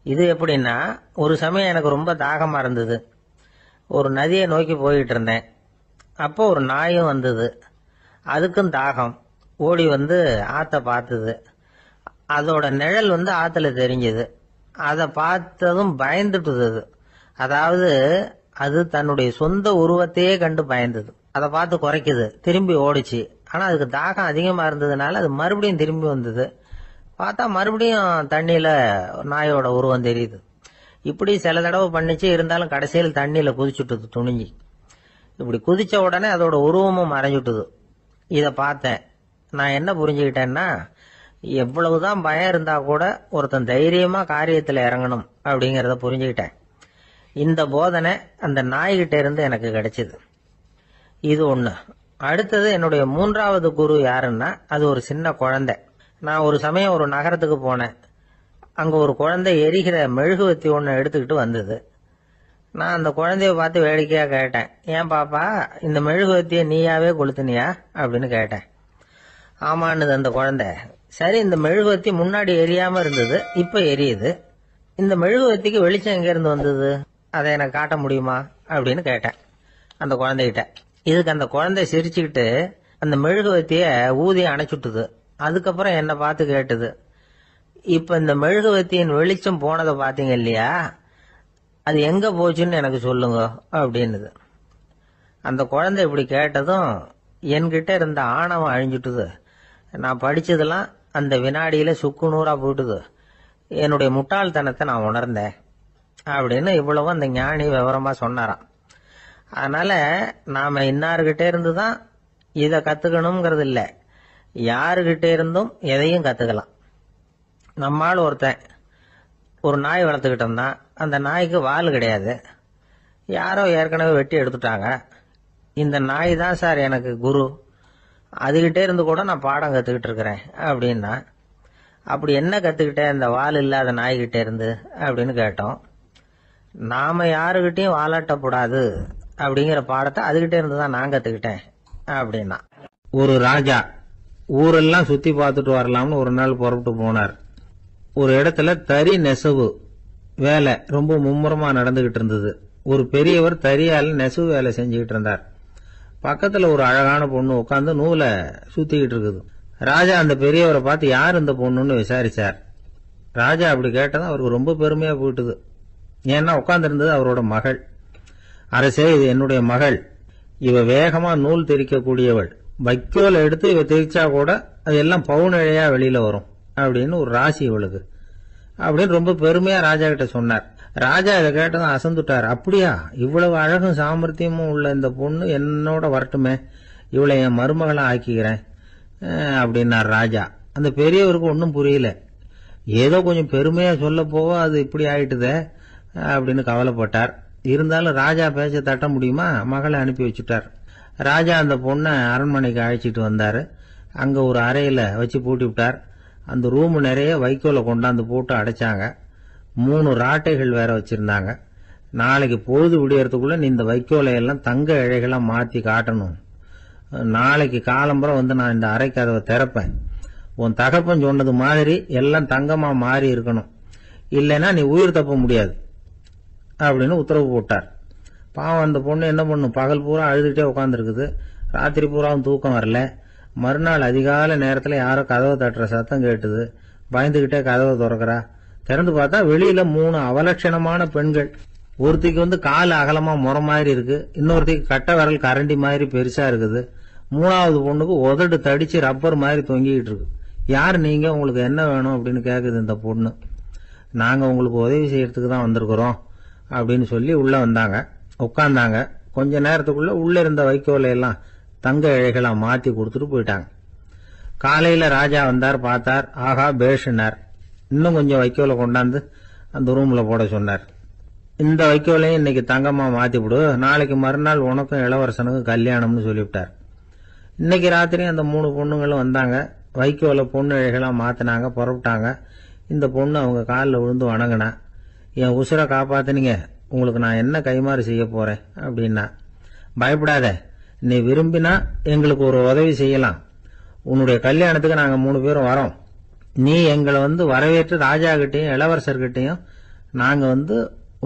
Speaker 1: இது எப்படின்னா, ஒரு சமயம் எனக்கு ரொம்ப தாகமா இருந்தது. ஒரு நதியை நோக்கி போயிட்டு இருந்தேன். அப்போ ஒரு நாயும் வந்தது. அதுக்கும் தாகம். ஓடி ஆத்த பார்த்தது. அதோட நிழல் ஆத்துல தெரிஞ்சது. அதை பார்த்ததும் பயந்துட்டுது. அதாவது அது தன்னுடைய சொந்த உருவத்தையே கண்டு பயந்தது. அதை பார்த்து குறைக்குது, திரும்பி ஓடிச்சு. ஆனா அதுக்கு தாகம் அதிகமா இருந்ததுனால அது மறுபடியும் திரும்பி வந்தது. பார்த்தா மறுபடியும் தண்ணியில நாயோட உருவம் தெரியுது. இப்படி சில தடவை பண்ணிச்சு. இருந்தாலும் கடைசியில் தண்ணியில குதிச்சுட்டுது துணிஞ்சி. இப்படி குதிச்ச உடனே அதோட உருவமும் மறைஞ்சுட்டுது. இத பார்த்தேன். நான் என்ன புரிஞ்சுக்கிட்டேன்னா, எவ்வளவுதான் பயம் இருந்தா கூட ஒருத்தன் தைரியமா காரியத்துல இறங்கணும் அப்படிங்கறத புரிஞ்சுக்கிட்டேன். இந்த போதனை அந்த நாய்கிட்ட இருந்து எனக்கு கிடைச்சது. இது ஒண்ணு. அடுத்தது என்னுடைய மூன்றாவது குரு யாருன்னா அது ஒரு சின்ன குழந்தை. நான் ஒரு சமயம் ஒரு நகரத்துக்கு போனேன். அங்க ஒரு குழந்தை எரிகிற மெழுகுவத்தி ஒண்ணு எடுத்துக்கிட்டு வந்தது. நான் அந்த குழந்தைய பார்த்து வேடிக்கையா கேட்டேன், ஏன் பாப்பா இந்த மெழுகுவத்திய நீயாவே கொளுத்துனியா அப்படின்னு கேட்டேன். ஆமான்னு அந்த குழந்தை. சரி, இந்த மெழுகுவத்தி முன்னாடி எரியாம இருந்தது, இப்ப எரியுது. இந்த மெழுகுவத்திக்கு வெளிச்சம் எங்க இருந்து வந்தது, அதை எனக்கு காட்ட முடியுமா அப்படின்னு கேட்டேன் அந்த குழந்தைகிட்ட. இதுக்கு அந்த குழந்தை சிரிச்சுக்கிட்டு அந்த மெழுகுவத்திய ஊதி அணைச்சுட்டுது. அதுக்கப்புறம் என்ன பார்த்து கேட்டுது, இப்ப இந்த மெழுகுவத்தியின் வெளிச்சம் போனதை பாத்தீங்க இல்லையா, அது எங்க போச்சுன்னு எனக்கு சொல்லுங்க அப்படின்னுது. அந்த குழந்தை இப்படி கேட்டதும் என்கிட்ட இருந்த ஆணவம் அழிஞ்சுட்டுது. நான் படிச்சதெல்லாம் அந்த வினாடியில சுக்கு நூறா போயிட்டுது. என்னுடைய முட்டாள்தனத்தை நான் உணர்ந்தேன் அப்படின்னு இவ்வளவு அந்த ஞானி விவரமா சொன்னாராம். அதனால நாம இன்னார்கிட்ட இருந்துதான் இதை கத்துக்கணுங்கிறது இல்ல, யாருகிட்ட இருந்தும் எதையும் கத்துக்கலாம். நம்மால் ஒருத்தன் ஒரு நாய் வளர்த்துக்கிட்டோம்னா அந்த நாய்க்கு வால் கிடையாது, யாரோ ஏற்கனவே வெட்டி எடுத்துட்டாங்க. இந்த நாய் தான் சார் எனக்கு குரு, அதுகிட்டே இருந்து கூட நான் பாடம் கத்துக்கிட்டு இருக்கிறேன் அப்படின்னா, அப்படி என்ன கத்துக்கிட்டேன் இந்த வால் இல்லாத நாய்கிட்ட இருந்து அப்படின்னு கேட்டோம். நாம யாருகிட்டையும் வாலாட்டக்கூடாது அப்படிங்கிற பாடத்தை அதுகிட்ட இருந்து தான் நான் கத்துக்கிட்டேன் அப்படின்னா. ஒரு ராஜா ஊரெல்லாம் சுத்தி பார்த்துட்டு வரலாம்னு ஒரு நாள் புறப்பட்டு போனார். ஒரு இடத்துல தறி நெசவு வேலை ரொம்ப மும்முரமா நடந்துகிட்டு இருந்தது. ஒரு பெரியவர் தறியால நெசவு வேலை செஞ்சுக்கிட்டு இருந்தார். பக்கத்துல ஒரு அழகான பொண்ணு உட்காந்து நூலை சுத்திக்கிட்டு இருக்குது. ராஜா அந்த பெரியவரை பார்த்து யார் இந்த பொண்ணுன்னு விசாரிச்சார். ராஜா அப்படி கேட்டதும் அவருக்கு ரொம்ப பெருமையா போயிட்டுது. ஏன்னா உட்கார்ந்து இருந்தது அவரோட மகள். அரசே, இது என்னுடைய மகள், இவ வேகமா நூல் தெரிக்கக்கூடியவள், வைக்கோல எடுத்து இவ தெரிச்சா கூட அது எல்லாம் பவுனிழையா வெளியில வரும் அப்படின்னு ஒரு ராசி இவளுக்கு அப்படின்னு ரொம்ப பெருமையா ராஜா கிட்ட சொன்னார். ராஜா இதை கேட்டதும் அசந்துட்டார். அப்படியா, இவ்வளவு அழகும் சாமர்த்தியமும் உள்ள இந்த பொண்ணு என்னோட வரட்டுமே, இவளை என் மருமகளா ஆக்கிக்கிறேன் அப்படின்னார் ராஜா. அந்த பெரியவருக்கு ஒன்னும் புரியல. ஏதோ கொஞ்சம் பெருமையா சொல்ல போவ அது இப்படி ஆயிட்டுதே அப்படின்னு கவலைப்பட்டார். இருந்தாலும் ராஜா பேச்ச தட்ட முடியுமா, மகளை அனுப்பி வச்சுட்டார். ராஜா அந்த பொண்ணை அரண்மனைக்கு அழைச்சிட்டு வந்தாரு. அங்க ஒரு அறையில வச்சு பூட்டி விட்டார். அந்த ரூம் நிறைய வைக்கோல கொண்டாந்து போட்டு அடைச்சாங்க. 3 ராட்டைகள் வேற வச்சிருந்தாங்க. நாளைக்கு பொழுது விடியறதுக்குள்ள நீ இந்த வைக்கோலையெல்லாம் தங்க இழைகளா மாத்தி காட்டணும். நாளைக்கு காலம்பரம் வந்து நான் இந்த அறை கதவை திறப்பேன். உன் தகப்பன் சொன்னது மாதிரி எல்லாம் தங்கமா மாறி இருக்கணும், இல்லைன்னா நீ உயிர் தப்ப முடியாது அப்படின்னு உத்தரவு போட்டார். பாவம் அந்த பொண்ணு என்ன பண்ணும், பகல் பூரா அழுதுகிட்டே உட்காந்துருக்குது. ராத்திரி பூராவும் தூக்கம் வரல. மறுநாள் அதிகாலை நேரத்துல யாரோ கதவை தட்டுற சத்தம் கேட்டுது. பயந்துகிட்டே கதவை திறக்கிறா. திறந்து பார்த்தா வெளியில 3 அவலட்சணமான பெண்கள். ஒருத்திக்கு வந்து கால் அகலமா முறை மாதிரி இருக்கு, இன்னொருத்திக்கு கட்டை விரல் கரண்டி மாதிரி பெருசா இருக்குது, 3வது பொண்ணுக்கு உதடு தடிச்சு ரப்பர் மாதிரி தொங்கிக்கிட்டு இருக்கு. யார் நீங்க, உங்களுக்கு என்ன வேணும் அப்படின்னு கேக்குது இந்த பொண்ணு. நாங்க உங்களுக்கு உதவி செய்யறதுக்கு தான் வந்திருக்கிறோம் அப்படின்னு சொல்லி உள்ள வந்தாங்க. உட்கார்ந்தாங்க. கொஞ்ச நேரத்துக்குள்ள உள்ள இருந்த வைக்கோலை எல்லாம் தங்க இழைகளா மாத்தி கொடுத்துட்டு போயிட்டாங்க. காலையில ராஜா வந்தார், பார்த்தார். ஆகா பேஷனார். இன்னும் கொஞ்சம் வைக்கோலை கொண்டாந்து அந்த ரூம்ல போட சொன்னார். இந்த வைக்கோலையும் இன்னைக்கு தங்கமா மாத்தி விடு, நாளைக்கு மறுநாள் உனக்கும் இளவரசனுக்கும் கல்யாணம்னு சொல்லிவிட்டார். இன்னைக்கு ராத்திரி அந்த 3 பொண்ணுங்களும் வந்தாங்க. வைக்கோல பொண்ணு இழைகளா மாத்தினாங்க, புறப்பட்டாங்க. இந்த பொண்ணு அவங்க காலில் விழுந்து வணங்கினா. என் உசுரை காப்பாத்தினீங்க, உங்களுக்கு நான் என்ன கைமாறு செய்ய போறேன் அப்படின்னா. பயப்படாத, நீ விரும்பினா எங்களுக்கு ஒரு உதவி செய்யலாம். உன்னுடைய கல்யாணத்துக்கு நாங்க 3 பேரும் வரோம். நீ எங்களை வந்து வரவேற்று ராஜா கிட்டையும் இளவரசர்கிட்டையும் நாங்க வந்து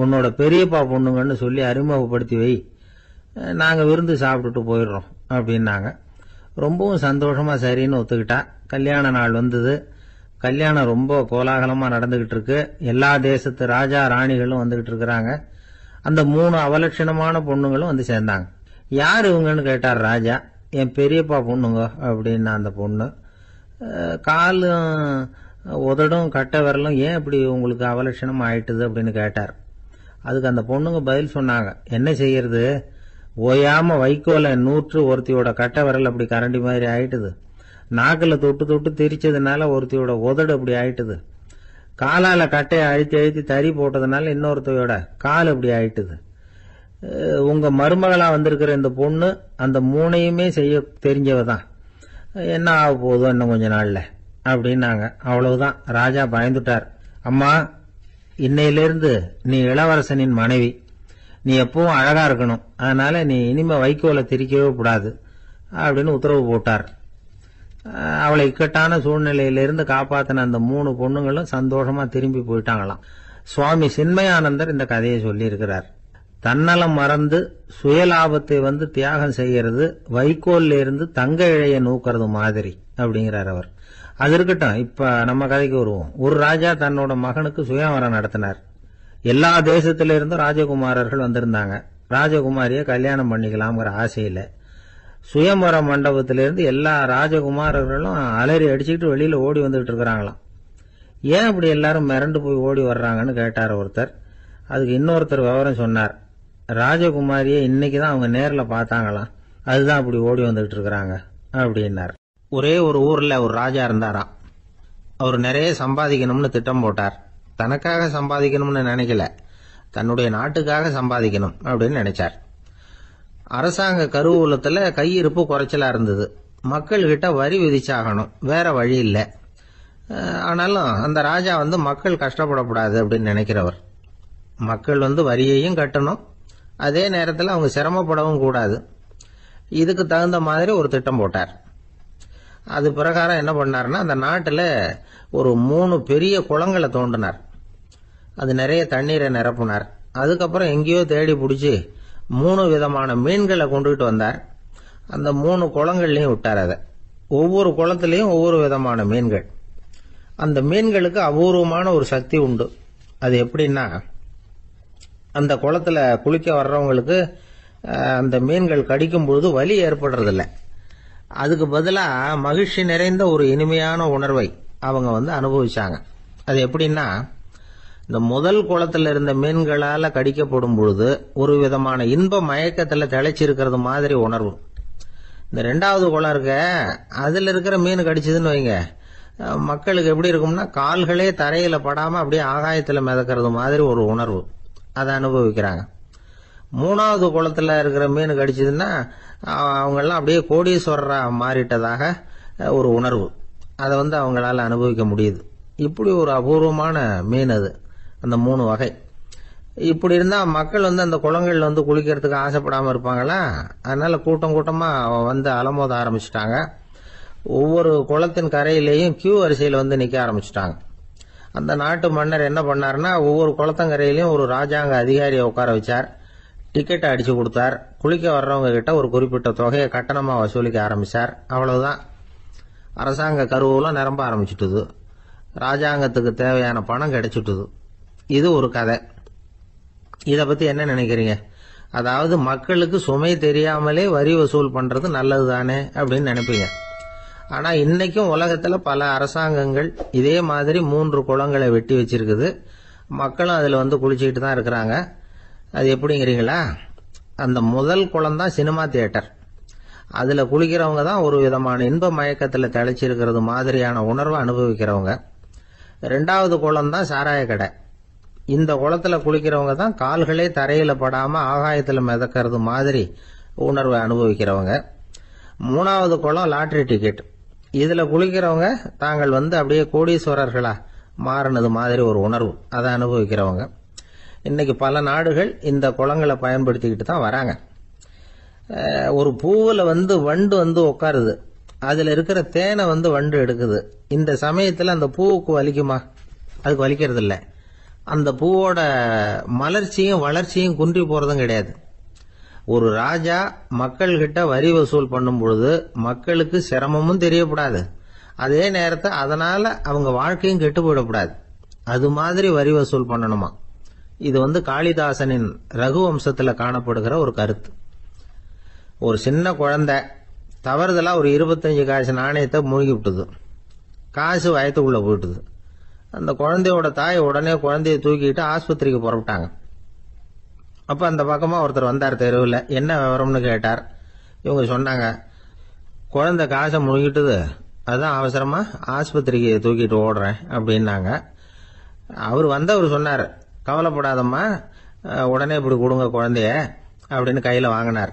Speaker 1: உன்னோட பெரியப்பா பொண்ணுங்கன்னு சொல்லி அறிமுகப்படுத்தி வை, நாங்க விருந்து சாப்பிட்டுட்டு போயிடுறோம் அப்படின்னாங்க. ரொம்பவும் சந்தோஷமா சரின்னு ஒத்துக்கிட்டா. கல்யாண நாள் வந்தது. கல்யாணம் ரொம்ப கோலாகலமா நடந்துகிட்டு இருக்கு. எல்லா தேசத்து ராஜா ராணிகளும் வந்துகிட்டு இருக்கிறாங்க. அந்த 3 அவலட்சணமான பொண்ணுங்களும் வந்து சேர்ந்தாங்க. யார் இவங்கன்னு கேட்டார் ராஜா. என் பெரியப்பா பொண்ணுங்க அப்படின்னா அந்த பொண்ணு. காலும் உதடும் கட்டை விரலும் ஏன் இப்படி உங்களுக்கு அவலட்சணம் ஆயிட்டுது அப்படின்னு கேட்டார். அதுக்கு அந்த பொண்ணுங்க பதில் சொன்னாங்க. என்ன செய்யறது, ஓயாம வைக்கோல 100 ஒருத்தியோட கட்டை விரல் அப்படி கரண்டி மாதிரி ஆயிட்டுது, நாக்கில் தொட்டு தொட்டு திரிச்சதுனால ஒருத்தியோட உதடு அப்படி ஆயிட்டுது, காலால கட்டையை அழுத்தி அழுத்தி தறி போட்டதுனால இன்னொருத்தையோட கால் இப்படி ஆயிட்டுது. உங்க மருமகளா வந்திருக்கிற இந்த பொண்ணு அந்த மூணையுமே செய்ய தெரிஞ்சவ தான். என்ன ஆக போதும் இன்னும் கொஞ்ச நாள்ல அப்படின்னாங்க. அவ்வளவுதான், ராஜா பயந்துட்டார். அம்மா, இன்னையிலிருந்து நீ இளவரசனின் மனைவி, நீ எப்பவும் அழகா இருக்கணும், அதனால நீ இனிமே வைக்கோலை திரிக்கவே கூடாது அப்படின்னு உத்தரவு போட்டார். அவளை இக்கட்டான சூழ்நிலையிலிருந்து காப்பாத்தின அந்த 3 பொண்ணுங்களும் சந்தோஷமா திரும்பி போயிட்டாங்களாம். சுவாமி சின்மயானந்தர் இந்த கதையை சொல்லி இருக்கிறார். தன்னலம் மறந்து சுயலாபத்தை தியாகம் செய்யறது வைக்கோல்ல இருந்து தங்க இழைய நூக்கிறது மாதிரி அப்படிங்கிறார் அவர். அது இருக்கட்டும், இப்ப நம்ம கதைக்கு வருவோம். ஒரு ராஜா தன்னோட மகனுக்கு சுயவரம் நடத்தினார். எல்லா தேசத்தில இருந்தும் ராஜகுமாரர்கள் வந்திருந்தாங்க. ராஜகுமாரிய கல்யாணம் பண்ணிக்கலாம்ங்கிற ஆசையில சுயம்பர மண்டபத்திலிருந்து எல்லா ராஜகுமாரர்களும் அலறி அடிச்சுக்கிட்டு வெளியில ஓடி வந்துட்டு இருக்கிறாங்களாம். ஏன் அப்படி எல்லாரும் மிரண்டு போய் ஓடி வர்றாங்கன்னு கேட்டார் ஒருத்தர். அதுக்கு இன்னொருத்தர் விவரம் சொன்னார். ராஜகுமாரியை இன்னைக்குதான் அவங்க நேர்ல பார்த்தாங்களாம், அதுதான் அப்படி ஓடி வந்துட்டு இருக்கிறாங்க அப்படின்னார். ஒரே ஒரு ஊர்ல ஒரு ராஜா இருந்தாராம். அவர் நிறைய சம்பாதிக்கணும்னு திட்டம் போட்டார். தனக்காக சம்பாதிக்கணும்னு நினைக்கல, தன்னுடைய நாட்டுக்காக சம்பாதிக்கணும் அப்படின்னு நினைச்சார். அரசாங்க கருவூலத்துல கையிருப்பு குறைச்சலா இருந்தது. மக்கள் கிட்ட வரி விதிச்சாகணும், வேற வழி இல்லை. ஆனாலும் அந்த ராஜா மக்கள் கஷ்டப்படக்கூடாது அப்படின்னு நினைக்கிறவர். மக்கள் வரியையும் கட்டணும், அதே நேரத்தில் அவங்க சிரமப்படவும் கூடாது. இதுக்கு தகுந்த மாதிரி ஒரு திட்டம் போட்டார். அது பிரகாரம் என்ன பண்ணார்னா, அந்த நாட்டில் ஒரு 3 பெரிய குளங்களை தோண்டினார். அது நிறைய தண்ணீரை நிரப்புனார். அதுக்கப்புறம் எங்கேயோ தேடி பிடிச்சி 3 விதமான மீன்களை கொண்டுகிட்டு வந்தார். அந்த 3 குளங்கள்லையும் விட்டார். அதை ஒவ்வொரு குளத்திலையும் ஒவ்வொரு விதமான மீன்கள். அந்த மீன்களுக்கு அபூர்வமான ஒரு சக்தி உண்டு. அது எப்படின்னா, அந்த குளத்துல குளிக்க வர்றவங்களுக்கு அந்த மீன்கள் கடிக்கும் பொழுது வலி ஏற்படுறதில்லை. அதுக்கு பதிலா மகிழ்ச்சி நிறைந்த ஒரு இனிமையான உணர்வை அவங்க அனுபவிச்சாங்க. அது எப்படின்னா, இந்த முதல் குளத்துல இருந்த மீன்களால கடிக்கப்படும் பொழுது ஒரு விதமான இன்ப மயக்கத்துல திளைச்சிருக்கிறது மாதிரி உணர்வு. இந்த 2வது குளம் இருக்க, அதுல இருக்கிற மீன் கடிச்சதுன்னு வைங்க, மக்களுக்கு எப்படி இருக்கும்னா, கால்களே தரையில படாம அப்படியே ஆகாயத்துல மிதக்கிறது மாதிரி ஒரு உணர்வு. அதை அனுபவிக்கிறாங்க. 3வது குளத்துல இருக்கிற மீன் கடிச்சதுன்னா அவங்க எல்லாம் அப்படியே கோடீஸ்வரரா மாறிட்டதாக ஒரு உணர்வு. அதை அவங்களால அனுபவிக்க முடியுது. இப்படி ஒரு அபூர்வமான மீன் அது, அந்த 3 வகை. இப்படி இருந்தா மக்கள் அந்த குளங்கள்ல குளிக்கிறதுக்கு ஆசைப்படாம இருப்பாங்களா? அதனால கூட்டம் கூட்டமா அலமோத ஆரம்பிச்சுட்டாங்க. ஒவ்வொரு குளத்தின் கரையிலேயும் கியூ வரிசையில் நிக்க ஆரம்பிச்சுட்டாங்க. அந்த நாட்டு மன்னர் என்ன பண்ணாருன்னா, ஒவ்வொரு குளத்தங்கரையிலையும் ஒரு ராஜாங்க அதிகாரியை உட்கார வச்சார். டிக்கெட்டை அடிச்சு கொடுத்தார். குளிக்க வர்றவங்க கிட்ட ஒரு குறிப்பிட்ட தொகையை கட்டணமா வசூலிக்க ஆரம்பிச்சார். அவ்வளவுதான், அரசாங்க கருவூலம் நிரம்ப ஆரம்பிச்சுட்டுது. ராஜாங்கத்துக்கு தேவையான பணம் கிடைச்சிட்டுது. இது ஒரு கதை. இத பத்தி என்ன நினைக்கிறீங்க? அதாவது மக்களுக்கு சுமை தெரியாமலே வரி வசூல் பண்றது நல்லது தானே அப்படின்னு நினைப்பீங்க. ஆனா இன்னைக்கும் உலகத்துல பல அரசாங்கங்கள் இதே மாதிரி 3 குளங்களை வெட்டி வச்சிருக்குது. மக்களும் அதுல குளிச்சுக்கிட்டு தான் இருக்கிறாங்க. அது எப்படிங்கிறீங்களா? அந்த முதல் குளம் தான் சினிமா தியேட்டர். அதுல குளிக்கிறவங்க தான் ஒரு விதமான இன்ப மயக்கத்துல திளைச்சிருக்கிறது மாதிரியான உணர்வை அனுபவிக்கிறவங்க. 2வது குளம் தான் சாராய கடை. இந்த குளத்துல குளிக்கிறவங்க தான் கால்களே தரையில படாம ஆகாயத்துல மிதக்கிறது மாதிரி உணர்வை அனுபவிக்கிறவங்க. 3வது குளம் லாட்டரி டிக்கெட். இதுல குளிக்கிறவங்க தாங்கள் அப்படியே கோடீஸ்வரர்களா மாறினது மாதிரி ஒரு உணர்வு, அதை அனுபவிக்கிறவங்க. இன்னைக்கு பல நாடுகள் இந்த குளங்களை பயன்படுத்திக்கிட்டு தான் வராங்க. ஒரு பூவில் வண்டு உட்காருது. அதுல இருக்கிற தேனை வண்டு எடுக்குது. இந்த சமயத்துல அந்த பூவுக்கு வலிக்குமா? அதுக்கு வலிக்கிறது இல்லை. அந்த பூவோட மலர்ச்சியும் வளர்ச்சியும் குன்றி போறதும் கிடையாது. ஒரு ராஜா மக்கள் கிட்ட வரி வசூல் பண்ணும் பொழுது மக்களுக்கு சிரமமும் தெரியக்கூடாது, அதே நேரத்தை அதனால அவங்க வாழ்க்கையும் கெட்டு போயிடக்கூடாது. அது மாதிரி வரி வசூல் பண்ணணுமா. இது காளிதாசனின் ரகுவம்சத்துல காணப்படுகிற ஒரு கருத்து. ஒரு சின்ன குழந்தை தவறுதலா ஒரு 25 காசு நாணயத்தை மூழ்கி விட்டுது. காசு வயத்துக்குள்ள போயிட்டுது. அந்த குழந்தையோட தாய் உடனே குழந்தைய தூக்கிட்டு ஆஸ்பத்திரிக்கு புறப்பட்டாங்க. அப்ப அந்த பக்கமா ஒருத்தர் வந்தார் தெருவில். என்ன விவரம்னு கேட்டார். இவங்க சொன்னாங்க, குழந்தை காசை முழுகிட்டுது, அதான் அவசரமா ஆஸ்பத்திரிக்கு தூக்கிட்டு ஓடுறேன் அப்படின்னாங்க. அவர் வந்தவர் சொன்னார், கவலைப்படாதம்மா, உடனே இப்படி கொடுங்க குழந்தைய அப்படின்னு கையில் வாங்கினார்.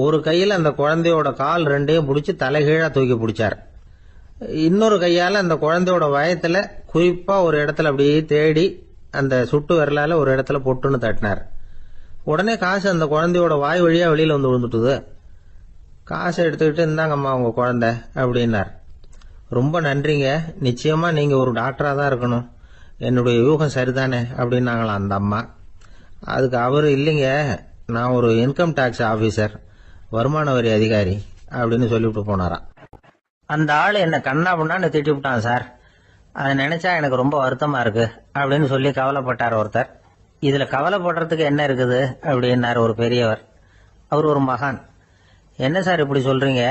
Speaker 1: ஒரு கையில் அந்த குழந்தையோட கால் ரெண்டையும் பிடிச்சி தலைகீழா தூக்கி பிடிச்சார். இன்னொரு கையால் அந்த குழந்தையோட வயத்துல குறிப்பா ஒரு இடத்துல அப்படியே தேடி அந்த சுட்டு விரலால ஒரு இடத்துல பொட்டுன்னு தட்டினார். உடனே காசு அந்த குழந்தையோட வாய் வழியா வெளியில வந்து விழுந்துட்டுது. காசை எடுத்துக்கிட்டு, இந்தாங்கம்மா உங்க குழந்தை அப்படின்னார். ரொம்ப நன்றிங்க, நிச்சயமா நீங்க ஒரு டாக்டரா தான் இருக்கணும், என்னுடைய யூகம் சரிதானே அப்படின்னாங்களாம் அந்த அம்மா. அதுக்கு அவரு, இல்லைங்க, நான் ஒரு இன்கம் டாக்ஸ் ஆபீசர், வருமான வரி அதிகாரி அப்படின்னு சொல்லிவிட்டு போனாராம். அந்த ஆள் என்ன கண்ணா பண்ணான்னு திட்டி விட்டான் சார், அதை நினைச்சா எனக்கு ரொம்ப வருத்தமா இருக்கு அப்படின்னு சொல்லி கவலைப்பட்டார் ஒருத்தர். இதுல கவலைப்படுறதுக்கு என்ன இருக்குது அப்படின்னார் ஒரு பெரியவர். அவர் ஒரு மகான். என்ன சார் இப்படி சொல்றீங்க,